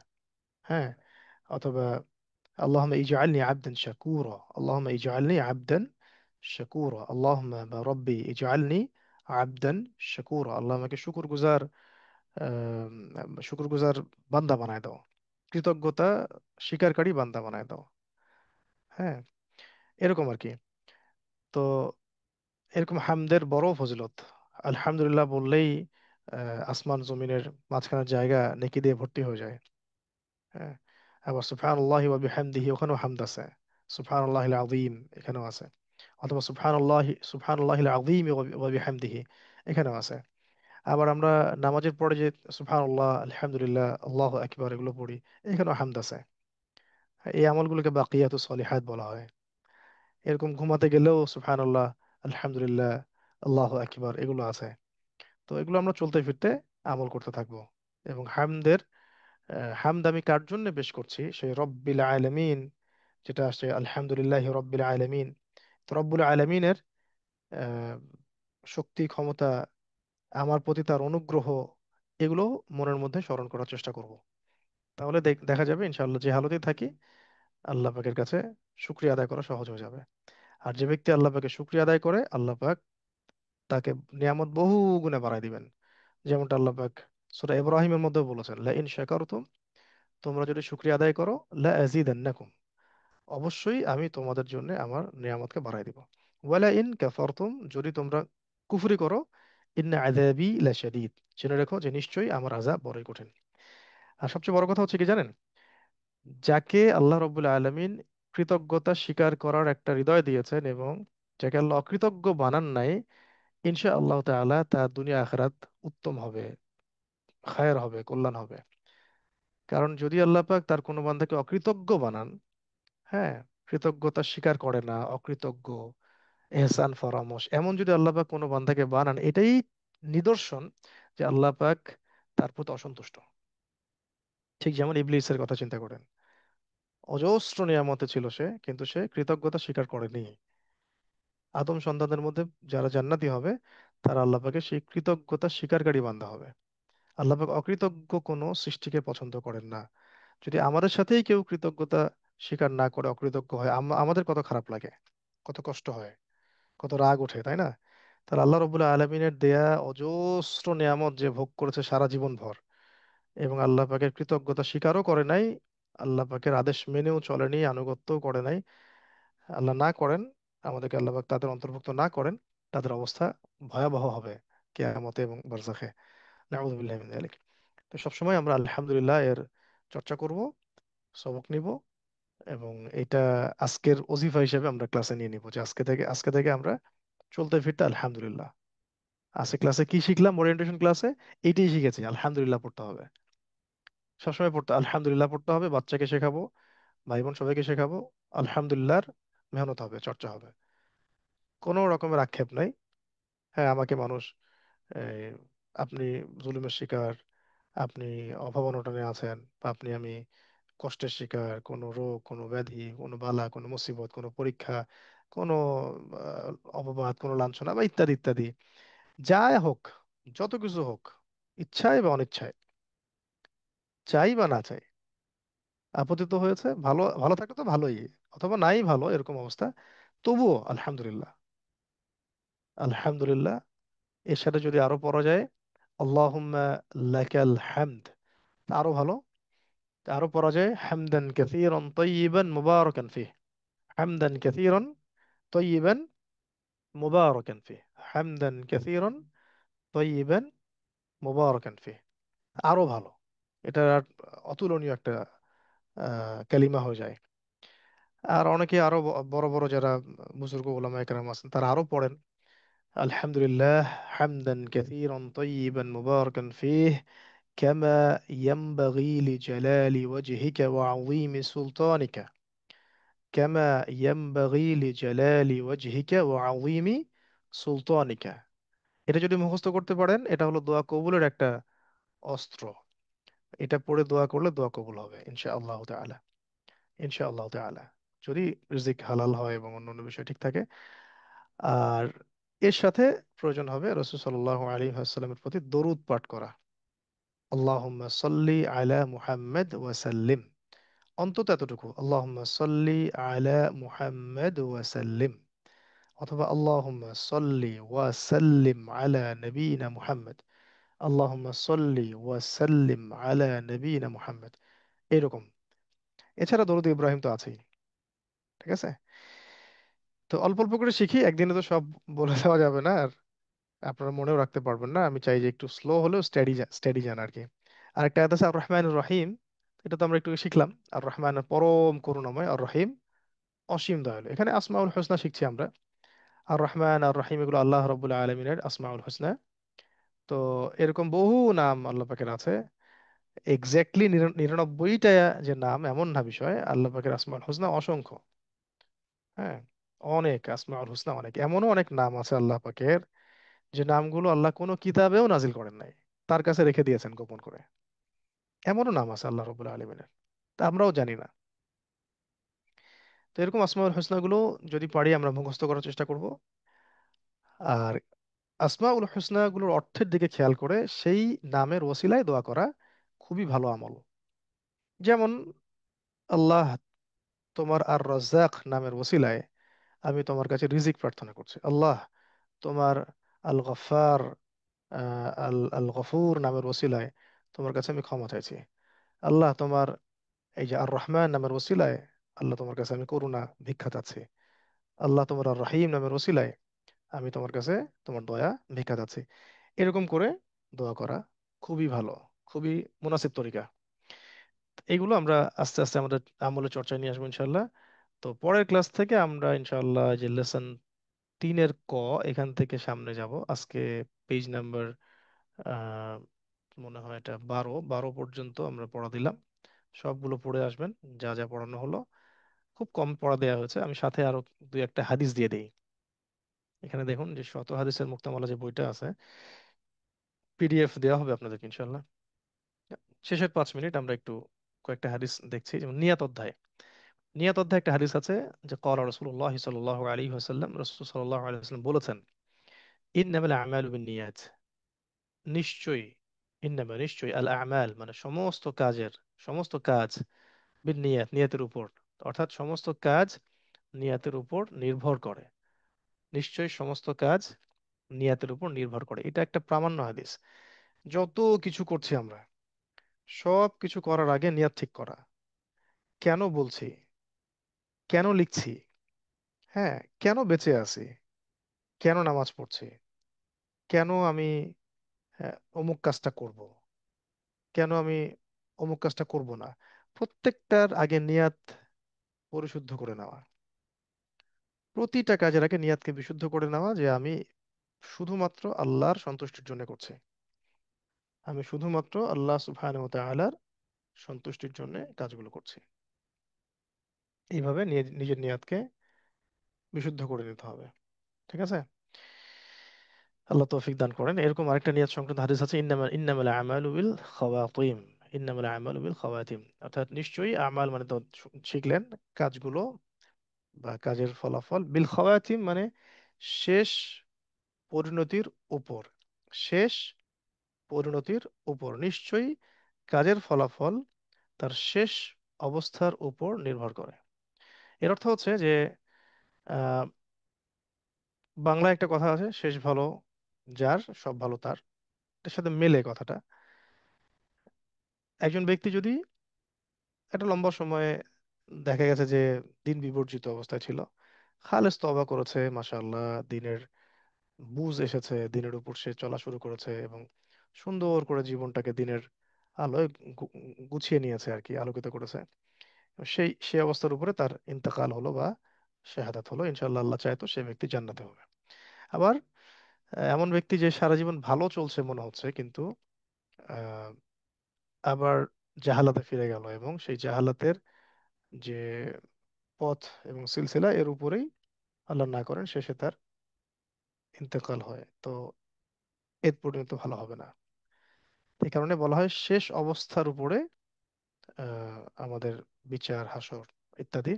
হ্যাঁ। অথবা আল্লাহুম্মা ইজআলনি আবদান শাকুরা, আল্লাহুম্মা ইজআলনি আবদান শাকুরা, আল্লাহুম্মা বা রব্বি ইজআলনি আবদান শাকুরা, আল্লাহ আমাকে শুকরগুজার বান্দা বানায় দাও, কৃতজ্ঞতা স্বীকারকারী বান্দা বানায় দাও। হ্যাঁ, এরকম আর কি। তো এরকম হামদের বড় ফজিলত। আলহামদুলিল্লাহ বললেই আসমান জমিনের মাঝখানের জায়গা নেকি দিয়ে ভর্তি হয়ে যায়। হ্যাঁ। আবার সুবহানাল্লাহি ওয়া বিহামদিহি, ওখানেও হামদ আছে। সুবহানাল্লাহিল আযীম, এখানেও আছে। অথবা সুবহানাল্লাহিল আযীম ওয়া বিহামদিহি, এখানেও আছে। আবার আমরা নামাজের পরে যে সুবহানাল্লাহ, আলহামদুলিল্লাহ, আল্লাহু আকবার এগুলো পড়ি, এখানেও হামদ আছে। এই আমলগুলোকে বাকিয়াতুস সলিহাত বলা হয়। এরকম ঘুমাতে গেলেও সুবহানাল্লাহ, আলহামদুলিল্লাহ, আল্লাহু আকবার এগুলো আছে। তো এগুলো আমরা চলতে ফিরতে আমল করতে থাকবো। এবং হামদ আমি কার জন্য পেশ করছি, সেই রব্বিল আলামিন, যেটা আসছে আলহামদুলিল্লাহ রব্বিল আলামিন। তো রব্বুল আলামিনের আহ, শক্তি ক্ষমতা, আমার প্রতি তার অনুগ্রহ, এগুলো মনের মধ্যে স্মরণ করার চেষ্টা করব। তাহলে দেখা যাবে ইনশাআল্লাহ যে হালতেই থাকি আল্লাহ পাকের কাছে শুকরিয়া আদায় করা সহজ হয়ে যাবে। আর যে ব্যক্তি আল্লাহ পাকে শুকরিয়া আদায় করে, আল্লাহ পাক তাকে নিয়ামত বহু গুণে বাড়ায় দিবেন। যেমনটা আল্লাহ পাক সূরা ইব্রাহিমের মধ্যে বলেছেন, লা ইন শাকারতুম, তোমরা যদি শুকরিয়া আদায় করো, লা আযীদান্নাকুম, অবশ্যই আমি তোমাদের জন্য আমার নিয়ামতকে বাড়াই দিব। ওয়ালা ইন কাফারতুম, যদি তোমরা কুফরি করো, ইন্না আযাবি লাশাদীদ, জেনে রেখো যে নিশ্চয়ই আমার আযাব বড়ই কঠিন। আর সবচেয়ে বড় কথা হচ্ছে কি জানেন, যাকে আল্লাহ রাব্বুল আলামিন কৃতজ্ঞতা স্বীকার করার একটা হৃদয় দিয়েছেন এবং যাকে আল্লাহ অকৃতজ্ঞ বানান নাই, ইনশা আল্লাহ তাআলা তার দুনিয়া আখিরাত উত্তম হবে, খায়ের হবে, কল্যাণ হবে। কারণ যদি আল্লাহ পাক তার কোনো বান্দাকে অকৃতজ্ঞ বানান, হ্যাঁ, কৃতজ্ঞতা স্বীকার করে না, অকৃতজ্ঞ, এহসান ফরামশ, এমন যদি আল্লাহ পাক কোনো বান্দাকে বানান, এটাই নিদর্শন যে আল্লাহ পাক তার প্রতি অসন্তুষ্ট। ঠিক যেমন ইবলিসের কথা চিন্তা করেন, অজস্র নিয়ামতে ছিল সে, কিন্তু সে কৃতজ্ঞতা স্বীকার করেনি। আদম সন্তানদের মধ্যে যারা জান্নাতি হবে, তারা আল্লাহ পাকে সেই কৃতজ্ঞতা স্বীকারকারী বান্দা হবে। আল্লাহ পাক অকৃতজ্ঞ কোনো সৃষ্টিকে পছন্দ করেন না। যদি আমাদের সাথেই কেউ কৃতজ্ঞতা স্বীকার না করে, অকৃতজ্ঞ হয়, আমাদের কত খারাপ লাগে, কত কষ্ট হয়, কত রাগ ওঠে, তাই না? তাহলে আল্লাহ রবুল্লাহ আলমিনের দেয়া অজস্র নিয়ামত যে ভোগ করেছে সারা জীবন ভর, এবং আল্লাহ পাকের কৃতজ্ঞতা স্বীকারও করে নাই, আল্লাহ পাকের আদেশ মেনেও চলেনি, আনুগত্যও করে নাই, আল্লাহ না করেন, আমাদেরকে আল্লাহ পাক তাদের অন্তর্ভুক্ত না করেন, তাদের অবস্থা ভয়াবহ হবে কিয়ামতে এবং বারজাখে। নাউযুবিল্লাহি মিন যালিক। তো সবসময় আমরা আলহামদুলিল্লাহ এর চর্চা করব, সবক নিব, এবং এটা আজকের ওজিফা হিসেবে আমরা ক্লাসে নিয়ে নিব যে আজকে থেকে আমরা চলতে ফিরতে আলহামদুলিল্লাহ। আজকে ক্লাসে কি শিখলাম, ওরিয়েন্টেশন ক্লাসে এইটাই শিখেছি, আলহামদুলিল্লাহ পড়তে হবে। সবসময় আলহামদুলিল্লাহ পড়তে হবে, বাচ্চাকে শেখাবো, ভাই বোন সবাইকে শেখাবো, আলহামদুলিল্লাহর মেহনত হবে, চর্চা হবে, কোনো রকমের আক্ষেপ নাই। হ্যাঁ, আমাকে মানুষ এই, আপনি জুলুমের শিকার, আপনি অভাব অনটনে আছেন, বা আমি কষ্টের শিকার, কোনো রোগ, কোনো ব্যাধি, কোনো বালা, কোনো মুসিবত, কোনো পরীক্ষা, কোনো অপবাদ, কোনো লাঞ্ছনা বা ইত্যাদি ইত্যাদি, যাই হোক, যত কিছু হোক, ইচ্ছায় বা অনিচ্ছায়, চাই বা না চাই, আপতিত হয়েছে, ভালো ভালো থাকলে তো ভালোই, অথবা নাই ভালো এরকম অবস্থা, তবুও আলহামদুলিল্লাহ, আলহামদুলিল্লাহ, এর সাথে যদি আরো পড়া যায় আল্লাহুম্মা লাকাল হামদ, আরো ভালো। আরো পড়া যায় হামদান কাসীরান তাইয়িবান মুবারাকান ফিহ, হামদান কাসীরান তাইয়িবান মুবারাকান ফিহ, হামদান কাসীরান তাইয়িবান মুবারাকান ফিহ, আরো ভালো। এটা অতুলনীয় একটা কালিমা হয়ে যায়। আর অনেকে আরো বড় বড় যারা বুজুর্গ উলামা একরাম আছেন তারা আরো পড়েন আলহামদুলিল্লাহ হামদান কাসীরান তাইয়িবান মুবারাকান ফীহ কামা ইয়ানবাগি লিজালালি ওয়াজহিকা ওয়া আযীমি সুলতানিকা, কামা ইয়ানবাগি লিজালালি ওয়াজহিকা ওয়া আযীমি সুলতানিকা। এটা যদি মুখস্থ করতে পারেন এটা হলো দোয়া কবুলের একটা অস্ত্র। এটা পড়ে দোয়া করলে দোয়া কবুল হবে ইনশাআল্লাহ তাআলা, ইনশাআল্লাহ তাআলা, যদি রিজিক হালাল হয় এবং অন্যান্য বিষয় ঠিক থাকে। আর এর সাথে প্রয়োজন হবে রাসূল সাল্লাল্লাহু আলাইহি ওয়াসাল্লামের প্রতি দরুদ পাঠ করা। আল্লাহুম্মা সাল্লি আলা মুহাম্মাদ ওয়া সাল্লিম, অন্তত এতটুকু, আল্লাহুম্মা সাল্লি আলা মুহাম্মাদ ওয়া সাল্লিম, অথবা আল্লাহুম্মা সাল্লি ওয়া সাল্লিম আলা নবিয়িনা মুহাম্মদ, আল্লাহুম্মা সাল্লি ওয়া সাল্লিম আলা নবিয়িনা মুহাম্মদ, এরকম। এছাড়া দরুদ ইব্রাহিম তো আছেই। ঠিক আছে। তো অল্প অল্প করে শিখি, একদিনে তো সব বলে দেওয়া যাবে না, আর আপনারা মনেও রাখতে পারবেন না। আমি চাই যে একটু স্লো হলেও স্টেডি স্টেডি যান আর কি। আরেকটা আয়াত আছে আর রহমান রহিম, এটা তো আমরা একটু শিখলাম। আর রহমান পরম করুণাময়, আর রহিম অসীম দয়ালু। এখানে আসমাউল হোসনা শিখছি আমরা। আর রহমান আর রহিম এগুলো আল্লাহ রব্বুল আলমিনের আসমাউল হোসনা। তো এরকম বহু নাম আল্লাহ পাকের আছে। এক্স্যাক্টলি 99টা যে নাম এমন না বিষয়, আল্লাহ পাকের আসমাউল হোসনা অসংখ্য। হ্যাঁ, অনেক আসমাউল হোসনা, অনেক এমনও অনেক নাম আছে আল্লাহ পাকের যে নামগুলো আল্লাহ কোনো কিতাবেও নাজিল করেন নাই, তার কাছে রেখে দিয়েছেন গোপন করে। এমনও নাম আছে আল্লাহ রবুল্লা আলমিনের, তা আমরাও জানি না। তো এরকম আসমাউল হোসনা গুলো যদি পারি আমরা মুখস্থ করার চেষ্টা করব। আর আসমাউল হোসনা গুলোর অর্থের দিকে খেয়াল করে সেই নামের ওসিলায় দোয়া করা খুবই ভালো আমল। যেমন আল্লাহ, তোমার আর রাজ্জাক নামের ওসিলায় আমি তোমার কাছে রিজিক প্রার্থনা করছি। আল্লাহ, তোমার আল গফার, আল আল গফুর নামের ওসিলায় তোমার কাছে আমি ক্ষমা চাইছি। আল্লাহ, তোমার এই যে আর রহমান নামের ওসিলায় আল্লাহ তোমার কাছে আমি করুণা ভিক্ষা চাচ্ছি। আল্লাহ, তোমার আর রহিম নামের ওসিলায় আমি তোমার কাছে তোমার দয়া ভিক্ষা চাচ্ছি। এরকম করে দোয়া করা খুবই ভালো, খুবই মুনাসিব তরিকা। এইগুলো আমরা আস্তে আস্তে আমাদের আমলে চর্চায় নিয়ে আসবো ইনশাল্লাহ। তো পরের ক্লাস থেকে আমরা ইনশাল্লাহ যে লেসন 3-এর ক, এখান থেকে সামনে যাব। আজকে পেজ নাম্বার আহ মনে হয় এটা 12 পর্যন্ত আমরা পড়া দিলাম। সবগুলো পড়ে আসবেন, যা যা পড়ানো হলো। খুব কম পড়া দেওয়া হয়েছে, আমি সাথে আরো দুই একটা হাদিস দিয়ে দিই। এখানে দেখুন যে শত হাদিসের মুক্তামালা যে বইটা আছে, পিডিএফ দেওয়া হবে আপনাদেরকে ইনশাল্লাহ। শেষের 5 মিনিট আমরা একটু কয়েকটা হাদিস দেখছি। যেমন নিয়াত অধ্যায়, নিয়াত অধ্যায় একটা হাদিস আছে যে ক্বালা রাসূলুল্লাহ সাল্লাল্লাহু আলাইহি ওয়াসাল্লাম, রাসূল সাল্লাল্লাহু আলাইহি ওয়াসাল্লাম বলেছেন ইন্নামাল আমালু বিন্নিয়াত, নিশ্চয়ই, ইন্নামা নিশ্চয়ই, আল আমাল মানে সমস্ত কাজের, সমস্ত কাজ, বিন্নিয়াত নিয়তের উপর, অর্থাৎ সমস্ত কাজ নিয়তের উপর নির্ভর করে। নিশ্চয়ই সমস্ত কাজ নিয়াতের উপর নির্ভর করে, এটা একটা প্রামাণ্য হাদিস। যত কিছু করছি আমরা, সব কিছু করার আগে নিয়াত ঠিক করা। কেন বলছি, কেন লিখছি, হ্যাঁ, কেন বেঁচে আছি, কেন নামাজ পড়ছি, কেন আমি অমুক কাজটা করব, কেন আমি অমুক কাজটা করব না, প্রত্যেকটার আগে নিয়াত পরিশুদ্ধ করে নেওয়া। প্রতিটা কাজের আগে নিয়াতকে বিশুদ্ধ করে নেওয়া যে আমি শুধুমাত্র আল্লাহর সন্তুষ্টির জন্য করছি, আমি শুধুমাত্র আল্লাহ সুবহানাহু ওয়া তাআলার সন্তুষ্টির জন্য কাজগুলো করছি। এইভাবে নিজের নিয়াতকে বিশুদ্ধ করে নিতে হবে। ঠিক আছে। আল্লাহ তৌফিক দান করেন। এরকম আরেকটা নিয়াত সংক্রান্ত হাদিস আছে, ইন্নামাল আমালু বিল খাওয়াতিম, ইন্নামাল আমালু বিল খাওয়াতিম, অর্থাৎ নিশ্চয়ই আমাল মানে তো শিখলেন কাজগুলো বা কাজের ফলাফল, বিল খাওয়াতিম মানে শেষ পরিণতির উপর, শেষ পরিণতির উপর, নিশ্চয়ই কাজের ফলাফল তার শেষ অবস্থার উপর নির্ভর করে। এর অর্থ হচ্ছে যে আহ, বাংলায় একটা কথা আছে, শেষ ভালো যার সব ভালো তার, এটার সাথে মেলে কথাটা। একজন ব্যক্তি যদি একটা লম্বা সময়ে দেখা গেছে যে দিন বিবর্জিত অবস্থায় ছিল, খালেস তওবা করেছে, মাশাআল্লাহ, দিনের বুঝ এসেছে, দিনের উপর সে চলা শুরু করেছে এবং সুন্দর করে জীবনটাকে দিনের আলোয় গু- গুছিয়ে নিয়েছে আর কি, আলোকিত করেছে। সেই অবস্থার উপরে তার ইন্তেকাল হলো বা শাহাদাত হলো, ইনশাআল্লাহ আল্লাহ চায় তো সে ব্যক্তি জান্নাতে হবে। আবার এমন ব্যক্তি যে সারা জীবন ভালো চলছে মনে হচ্ছে, কিন্তু আহ, আবার জাহালাতে ফিরে গেল এবং সেই জাহালাতের যে পথ এবং সিলসিলা এর উপরেই আল্লাহ না করেন শেষে তার ইন্তেকাল হয়, তো এর পরিণত ভালো হবে না। এই কারণে বলা হয় শেষ অবস্থার উপরে আমাদের বিচার, হাসর ইত্যাদি।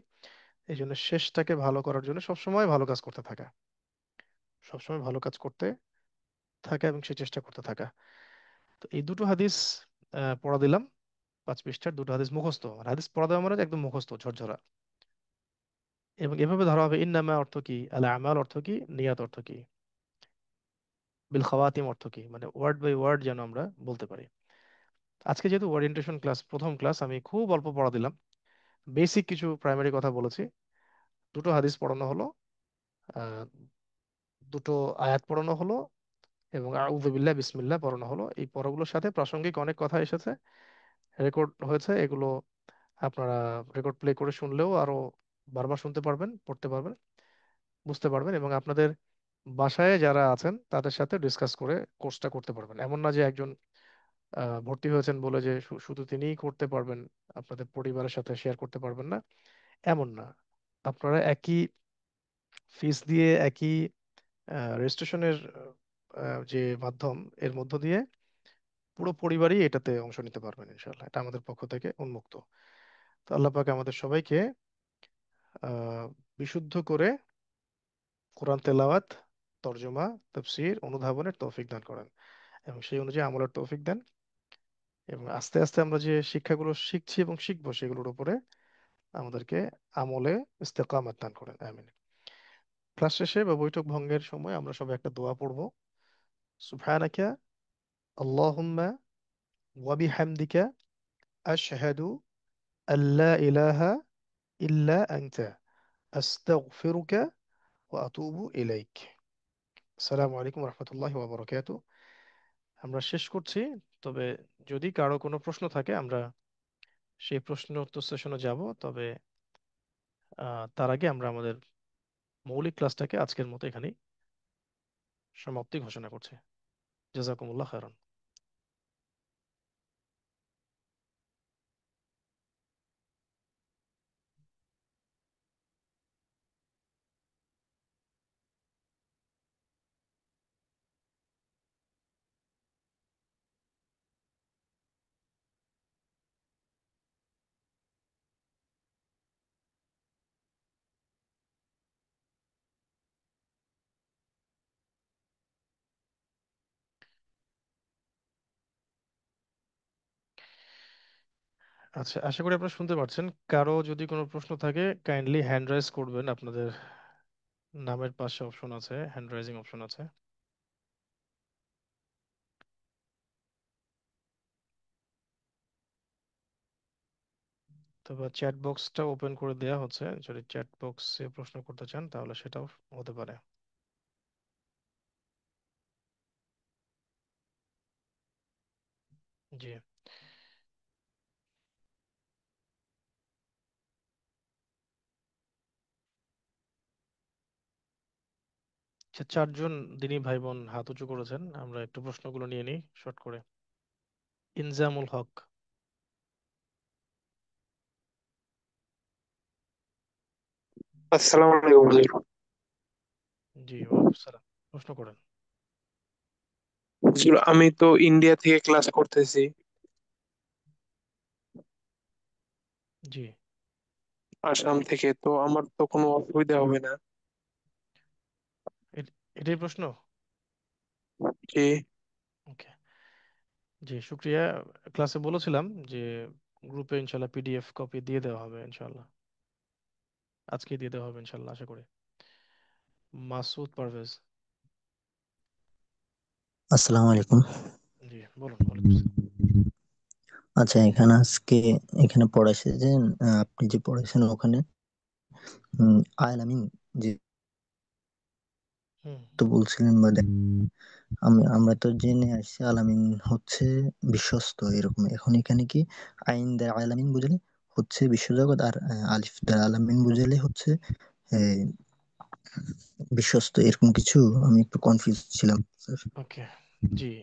এই জন্য শেষটাকে ভালো করার জন্য সবসময় ভালো কাজ করতে থাকা, সবসময় ভালো কাজ করতে থাকা এবং সে চেষ্টা করতে থাকা। তো এই দুটো হাদিস পড়া দিলাম, 5 পৃষ্ঠার দুটো হাদিস মুখস্থ, আর হাদিস পড়া দেওয়া মানে একদম মুখস্থ ঝরঝরা। এবং এভাবে ধরা হবে ইন্নামা অর্থ কি, আল আমাল অর্থ কি, নিয়াত অর্থ কি, বিল খাওয়াতিম অর্থ কি, মানে ওয়ার্ড বাই ওয়ার্ড যেন আমরা বলতে পারি। আজকে যেহেতু ওরিয়েন্টেশন ক্লাস, প্রথম ক্লাস, আমি খুব অল্প পড়া দিলাম, বেসিক কিছু প্রাইমারি কথা বলেছি। দুটো হাদিস পড়ানো হলো, আহ, দুটো আয়াত পড়ানো হলো এবং আউযু বিল্লাহ বিসমিল্লাহ পড়ানো হলো। এই পড়াগুলোর সাথে প্রাসঙ্গিক অনেক কথা এসেছে, রেকর্ড হয়েছে এগুলো। আপনারা রেকর্ড প্লে করে শুনলেও আরো বারবার শুনতে পারবেন, পড়তে পারবেন, বুঝতে পারবেন এবং আপনাদের বাসায় যারা আছেন তাদের সাথে ডিসকাস করে কোর্সটা করতে পারবেন। এমন না যে একজন ভর্তি হয়েছেন বলে যে শুধু তিনিই করতে পারবেন, আপনাদের পরিবারের সাথে শেয়ার করতে পারবেন না, এমন না। আপনারা একই ফিস দিয়ে, একই রেজিস্ট্রেশনের যে মাধ্যম, এর মধ্য দিয়ে পুরো পরিবারই এটাতে অংশ নিতে পারবেন ইনশাল্লাহ, এটা আমাদের পক্ষ থেকে উন্মুক্ত। তো আল্লাহ পাক আমাদের সবাইকে আহ বিশুদ্ধ করে কোরআন তেলাওয়াত, তরজমা, তাফসীর, অনুধাবনের তৌফিক দান করেন এবং সেই অনুযায়ী আমলের তৌফিক দেন। এবং আস্তে আস্তে আমরা যে শিক্ষাগুলো শিখছি এবং শিখবো সেগুলোর উপরে আমাদেরকে আমলে ইস্তেকামাত দান করেন, আমিন। ক্লাস শেষে বা বৈঠক ভঙ্গের সময় আমরা সবাই একটা দোয়া পড়বো। সুবহানাকা আল্লাহুম্মা ওয়া বিহামদিকা আশহাদু আল্লা ইলাহা ইল্লা আনতা আস্তাগফিরুকা ওয়া আতুবু ইলাইক। আসসালামু আলাইকুম রহমতুল্লাহি ওয়া বারাকাতুহু। আমরা শেষ করছি, তবে যদি কারো কোনো প্রশ্ন থাকে আমরা সেই প্রশ্ন উত্তর সেশনে যাব, তবে তার আগে আমরা আমাদের মৌলিক ক্লাসটাকে আজকের মতো এখানেই সমাপ্তি ঘোষণা করছি। জাজাকুমুল্লাহ খায়রান। আচ্ছা, আশা করি আপনারা শুনতে পাচ্ছেন। কারো যদি কোনো প্রশ্ন থাকে কাইন্ডলি হ্যান্ড রাইজ করবেন, আপনাদের নামের পাশে অপশন আছে, হ্যান্ড রাইজিং অপশন আছে। তবে চ্যাট বক্সটা ওপেন করে দেওয়া হচ্ছে, যদি চ্যাট বক্সে প্রশ্ন করতে চান তাহলে সেটাও হতে পারে। জি। আচ্ছা, 4 জন দিনী ভাই বোন হাত উঁচু করেছেন, আমরা একটু প্রশ্নগুলো নিয়ে নিই শর্ট করে। ইনজামুল হক। আসসালামু আলাইকুম হুজুর। জি, ওয়ালাইকুম সালাম। প্রশ্ন করেন। হুজুর, আমি তো ইন্ডিয়া থেকে ক্লাস করতেছি, জি। আসাম থেকে। তো আমার তো কোনো অসুবিধা হবে না? এটাই প্রশ্ন? জি। ওকে। জি, শুক্রিয়া। ক্লাসে বলেছিলাম যে গ্রুপে ইনশাল্লাহ পিডিএফ কপি দিয়ে দেওয়া হবে ইনশাল্লাহ, আজকে দিয়ে দেওয়া হবে ইনশাল্লাহ আশা করি। মাসুদ পারভেজ। আসসালামু আলাইকুম। জি বলুন, ওয়ালাইকুম আসসালাম। আচ্ছা, এখানে আজকে এখানে পড়াইছে যে আপনি যে পড়াইছেন ওখানে আল আমিন যে হুম। তো বলছিলেন বা আমরা তো জেনে আসছি আল আমিন হচ্ছে বিশ্বস্ত এরকম। এখন এখানে কি আইন দ্বারা আল আমিন বুঝলে হচ্ছে বিশ্বজগৎ, আর আলিফ দ্বারা আল আমিন বুঝালে হচ্ছে আহ, বিশ্বস্ত এরকম কিছু। আমি একটু কনফিউজ ছিলাম স্যার। ওকে। জি,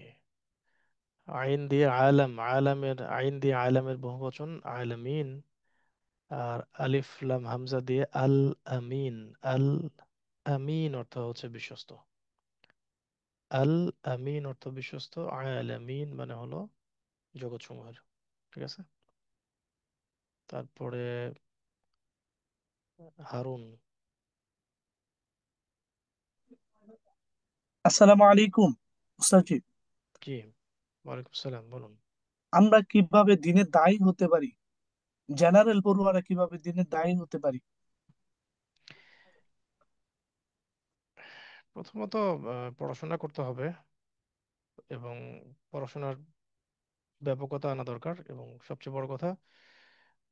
আইন দিয়ে আলাম, আলামের আইন দিয়ে আলামের বহু বচন আলামিন। আর আলিফ লাম হামজা দিয়ে আল আমিন। আল আমিন অর্থ হচ্ছে বিশ্বস্ত। আল আমিন অর্থ বিশ্বস্ত, আলামিন মানে হলো জগৎ সমূহের। ঠিক আছে। তারপরে হারুন। আসসালামু আলাইকুম মুস্তাফিজ। জি, ওয়ালাইকুম সালাম, বলুন। আমরা কিভাবে দিনের দায়ী হতে পারি? জেনারেল পড়ুয়ারা কিভাবে দিনের দায়ী হতে পারি? প্রথমত পড়াশোনা করতে হবে, এবং পড়াশোনার ব্যাপকতা আনা দরকার, এবং সবচেয়ে বড় কথা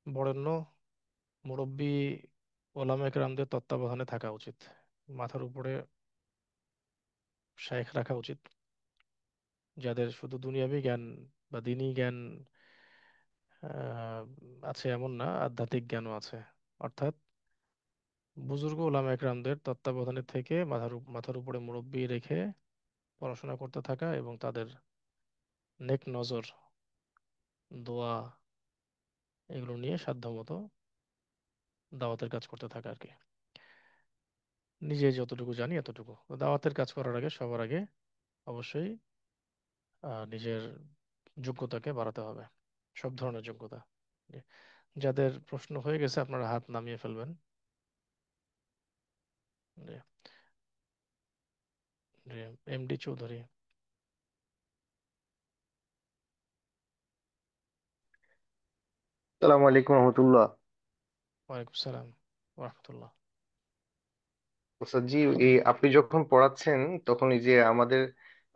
বরেণ্য মুরব্বী ওলামা একরামদের তত্ত্বাবধানে থাকা উচিত। মাথার উপরে শায়েখ রাখা উচিত, যাদের শুধু দুনিয়াবি জ্ঞান বা দিনী জ্ঞান আহ, আছে এমন না, আধ্যাত্মিক জ্ঞানও আছে। অর্থাৎ বুজুর্গ ওলামা একরামদের তত্ত্বাবধানে থেকে মাথার উপরে মুরব্বি রেখে পড়াশোনা করতে থাকা, এবং তাদের নেক নজর, দোয়া, এগুলো নিয়ে সাধ্যমতো দাওয়াতের কাজ করতে থাকা আর কি। নিজে যতটুকু জানি এতটুকু। তো দাওয়াতের কাজ করার আগে সবার আগে অবশ্যই নিজের যোগ্যতাকে বাড়াতে হবে, সব ধরনের যোগ্যতা। জি। যাদের প্রশ্ন হয়ে গেছে আপনারা হাত নামিয়ে ফেলবেন। জি। জি। এমডি চৌধুরী। আসসালামু আলাইকুম রহমতুল্লাহ। ওয়ালাইকুম সালাম রহমতুল্লাহ। ওস্তাদ জি, এই আপনি যখন পড়াচ্ছেন তখন এই যে আমাদের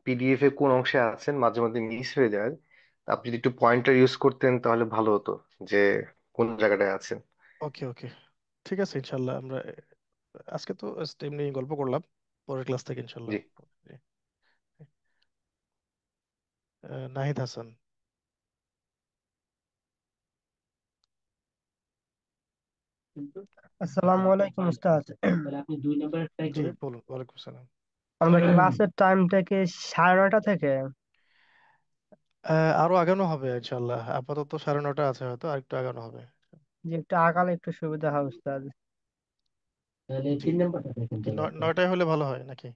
পিডিএফ এ কোন অংশে আছেন মাঝে মধ্যে মিস হয়ে যায়। আপনি যদি একটু পয়েন্টার ইউজ করতেন তাহলে ভালো হতো, যে কোন জায়গাটায় আছেন। ওকে ওকে, ঠিক আছে ইনশাল্লাহ। আমরা আজকে তো এমনি গল্প করলাম, পরের ক্লাস থেকে ইনশাল্লাহ। জি। জি। নাহিদ হাসান। আসসালামু আলাইকুম উস্তাদ। জি বলুন, ওয়ালাইকুম সালাম। আমরা ক্লাসের টাইমটা কি 9:30 থেকে? আরো আগানো হবে ইনশাল্লাহ। আপাতত 9:30 আছে, হয়তো আরেকটু আগানো হবে। যে একটু আগালে একটু সুবিধা হয় উস্তাদ। জি। কি 9টায় হলে ভালো হয় নাকি?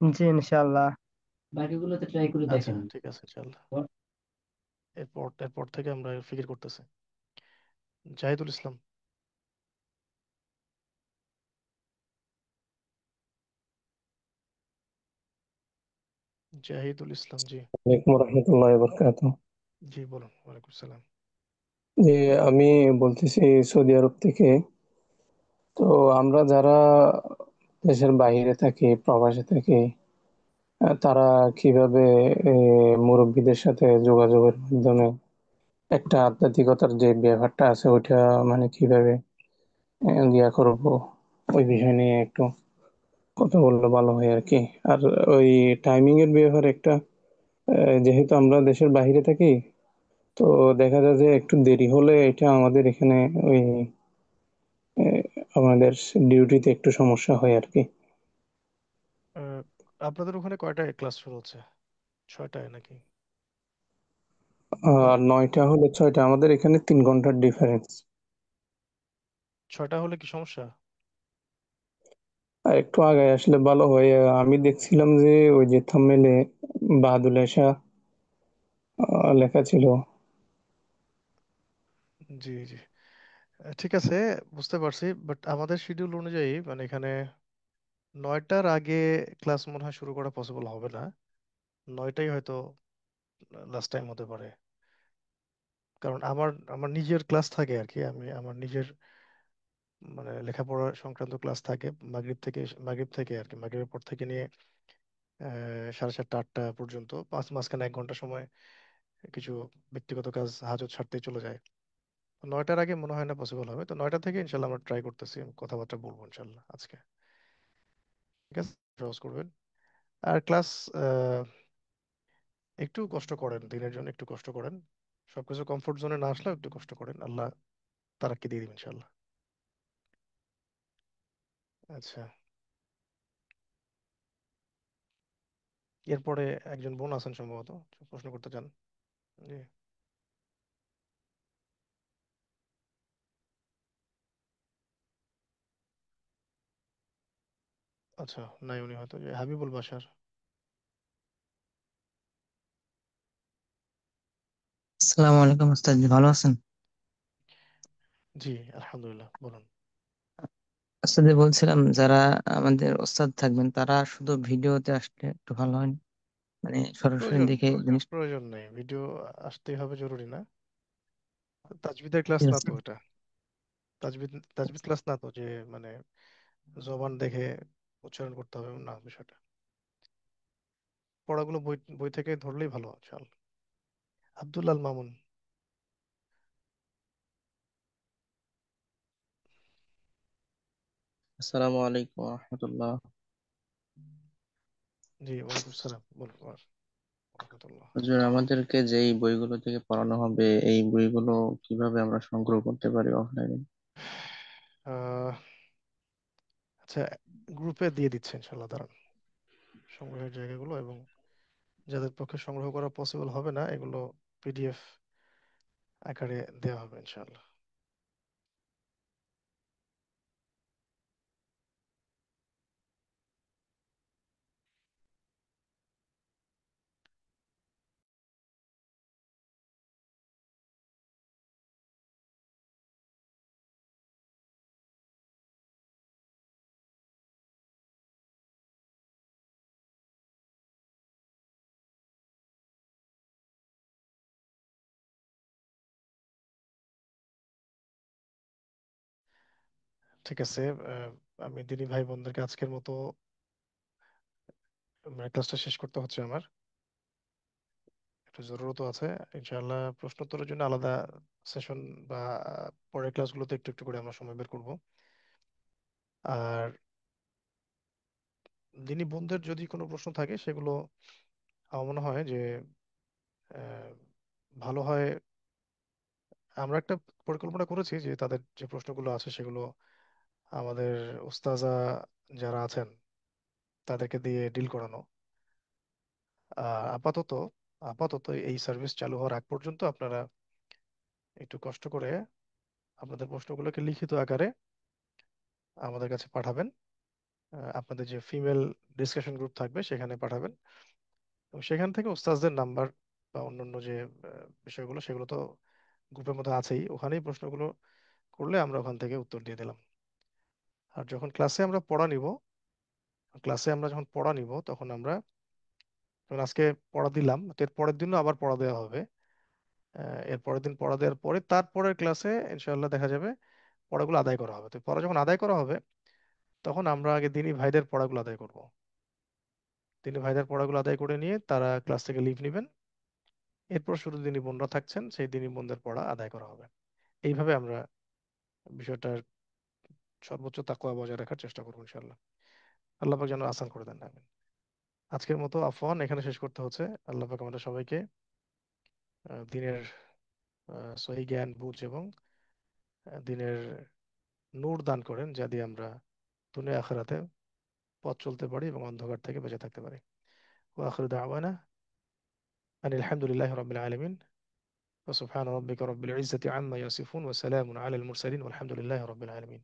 জি ইনশাল্লাহ। আচ্ছা ঠিক আছে ইনশাল্লাহ। এরপর থেকে আমরা ফিকির করতেছি। জাহিদুল ইসলাম। জাহিদুল ইসলাম, জি। ওয়ালাইকুম রহমতুল্লাহ বরকাত। জি বলুন, ওয়ালাইকুম সালাম। যে আমি বলতেছি সৌদি আরব থেকে। তো আমরা যারা দেশের বাইরে থাকি, প্রবাসে থাকি, তারা কিভাবে মুরব্বীদের সাথে যোগাযোগের মাধ্যমে একটা আধ্যাত্মিকতার যে ব্যাপারটা আছে ওইটা মানে কিভাবে ইয়া করবো, ওই বিষয় নিয়ে একটু কথা বললে ভালো হয় আর কি। আর ওই টাইমিং এর ব্যাপারে একটা, যেহেতু আমরা দেশের বাইরে থাকি, তো দেখা যায় যে একটু দেরি হলে এটা আমাদের এখানে ওই আহ, আমাদের ডিউটিতে একটু সমস্যা হয় আর কি। আহ, আপনাদের ওখানে কয়টায় ক্লাস শুরু হচ্ছে? 6টায় নাকি? আর 9টা হলে 6টা, আমাদের এখানে 3 ঘন্টার ডিফারেন্স। 6টা হলে কি সমস্যা? আর একটু আগে আসলে ভালো হয়। আমি দেখছিলাম যে ওই যে থাম্বনেইলে বাহাদুল এশা লেখা ছিল। জি জি। ঠিক আছে, বুঝতে পারছি, বাট আমাদের শিডিউল অনুযায়ী মানে এখানে 9টার আগে ক্লাস মনে হয় শুরু করা পসিবল হবে না। 9টাই হয়তো লাস্ট টাইম হতে পারে। কারণ আমার আমার নিজের ক্লাস থাকে আর কি। আমি আমার নিজের মানে লেখাপড়া সংক্রান্ত ক্লাস থাকে মাগরিব থেকে আর কি, মাগরিবের পর থেকে নিয়ে 7:30 8টা পর্যন্ত, মাঝখানে 1 ঘন্টা সময় কিছু ব্যক্তিগত কাজ হাজত সারতে চলে যায়। তো 9টার আগে মনে হয় না পসিবল হবে, তো 9টা থেকে ইনশাল্লাহ আমরা ট্রাই করতেছি, কথাবার্তা বলবো ইনশাল্লাহ আজকে। ঠিক আছে, সহজ করবেন। আর ক্লাস একটু কষ্ট করেন, দিনের জন্য একটু কষ্ট করেন। সবকিছু কমফোর্ট জোনে না আসলেও একটু কষ্ট করেন, আল্লাহ তারাক্কি দিয়ে দিবেন ইনশাল্লাহ। আচ্ছা, এরপরে একজন বোন আছেন সম্ভবত, প্রশ্ন করতে চান? জি। আচ্ছা, নাই, উনি হয়তো যে হাবিবুল বাশার। আসসালামু আলাইকুম ওস্তাদ, ভালো আছেন? জি, আলহামদুলিল্লাহ, বলুন। ওস্তাদ, বলছিলাম যারা আমাদের ওস্তাদ থাকবেন তারা শুধু ভিডিওতে আসলে একটু ভালো হয় না? মানে সরাসরি প্রয়োজন দেখে জিনিস। প্রয়োজন নেই, ভিডিও আসতেই হবে জরুরি না। তাজবিদের ক্লাস ঠিক না আছে। তো এটা, তাজবিদ তাজবিদ ক্লাস না তো যে মানে জবান দেখে উচ্চারণ করতে হবে না বিষয়টা। পড়াগুলো বই বই থেকে ধরলেই ভালো। চল, আব্দুল আল মামুন। আসসালামু আলাইকুম রহমতুল্লাহ। জি, ওয়ালাইকুম সালাম, বলুন আর রহমতুল্লাহ। হুজুর, আমাদেরকে যেই বইগুলো থেকে পড়ানো হবে এই বইগুলো কিভাবে আমরা সংগ্রহ করতে পারি অফলাইনে? আহ, আচ্ছা, গ্রুপে দিয়ে দিচ্ছে ইনশাল্লাহ, দাঁড়ান। সংগ্রহের জায়গাগুলো, এবং যাদের পক্ষে সংগ্রহ করা পসিবল হবে না, এগুলো পিডিএফ আকারে দেওয়া হবে ইনশাল্লাহ। ঠিক আছে, আমি দিনী ভাই বোনদেরকে আজকের মতো মানে ক্লাসটা শেষ করতে হচ্ছে আমার, একটু জরুরত আছে। ইনশাআল্লাহ প্রশ্নোত্তরের জন্য আলাদা সেশন বা পরের ক্লাসগুলোতে একটু একটু করে আমরা সময় বের করব। আর দিনী বোনদের যদি কোনো প্রশ্ন থাকে সেগুলো আমার মনে হয় যে আহ, ভালো হয়, আমরা একটা পরিকল্পনা করেছি যে তাদের যে প্রশ্নগুলো আছে সেগুলো আমাদের উস্তাজা যারা আছেন তাদেরকে দিয়ে ডিল করানো। আপাতত আপাতত এই সার্ভিস চালু হওয়ার আগ পর্যন্ত আপনারা একটু কষ্ট করে আপনাদের প্রশ্নগুলোকে লিখিত আকারে আমাদের কাছে পাঠাবেন। আপনাদের যে ফিমেল ডিসকাশন গ্রুপ থাকবে সেখানে পাঠাবেন, এবং সেখান থেকে উস্তাজদের নাম্বার বা অন্যান্য যে বিষয়গুলো সেগুলো তো গ্রুপের মধ্যে আছেই, ওখানেই প্রশ্নগুলো করলে আমরা ওখান থেকে উত্তর দিয়ে দিলাম। আর যখন ক্লাসে আমরা যখন পড়া নিব তখন আমরা, যখন আজকে পড়া দিলাম তো এর পরের দিনও আবার পড়া দেওয়া হবে। এর পরের দিন পড়া দেওয়ার পরে তারপরের ক্লাসে ইনশাআল্লাহ দেখা যাবে পড়াগুলো আদায় করা হবে। তো পড়া যখন আদায় করা হবে তখন আমরা আগে দিনী ভাইদের পড়াগুলো আদায় করব। দিনী ভাইদের পড়াগুলো আদায় করে নিয়ে তারা ক্লাস থেকে লিভ নেবেন, এরপর শুধু দিনী বোনরা থাকছেন, সেই দিনী বোনদের পড়া আদায় করা হবে। এইভাবে আমরা বিষয়টার সর্বোচ্চ তাকওয়া বজায় রাখার চেষ্টা করবো ইনশাআল্লাহ। আল্লাহ পাক যেন আসান করে দেন, আমিন। আজকের মতো আফওয়ান এখানে শেষ করতে হচ্ছে। আল্লাহ পাক আমাদের সবাইকে দিনের সহি জ্ঞান বুঝ এবং দিনের নূর দান করেন, যা দিয়ে আমরা দুনিয়া আখিরাতে পথ চলতে পারি এবং অন্ধকার থেকে বেঁচে থাকতে পারি। ওয়া আখিরু দাওয়ানা আনিল হামদুলিল্লাহি রাব্বিল আলামিন ওয়া সুবহানা রাব্বিকা রাব্বিল ইজ্জাতি আম্মা ইয়াসিফুন ওয়া সালামুন আলাল মুরসালিন ওয়ালহামদুলিল্লাহি রাব্বিল আলামিন।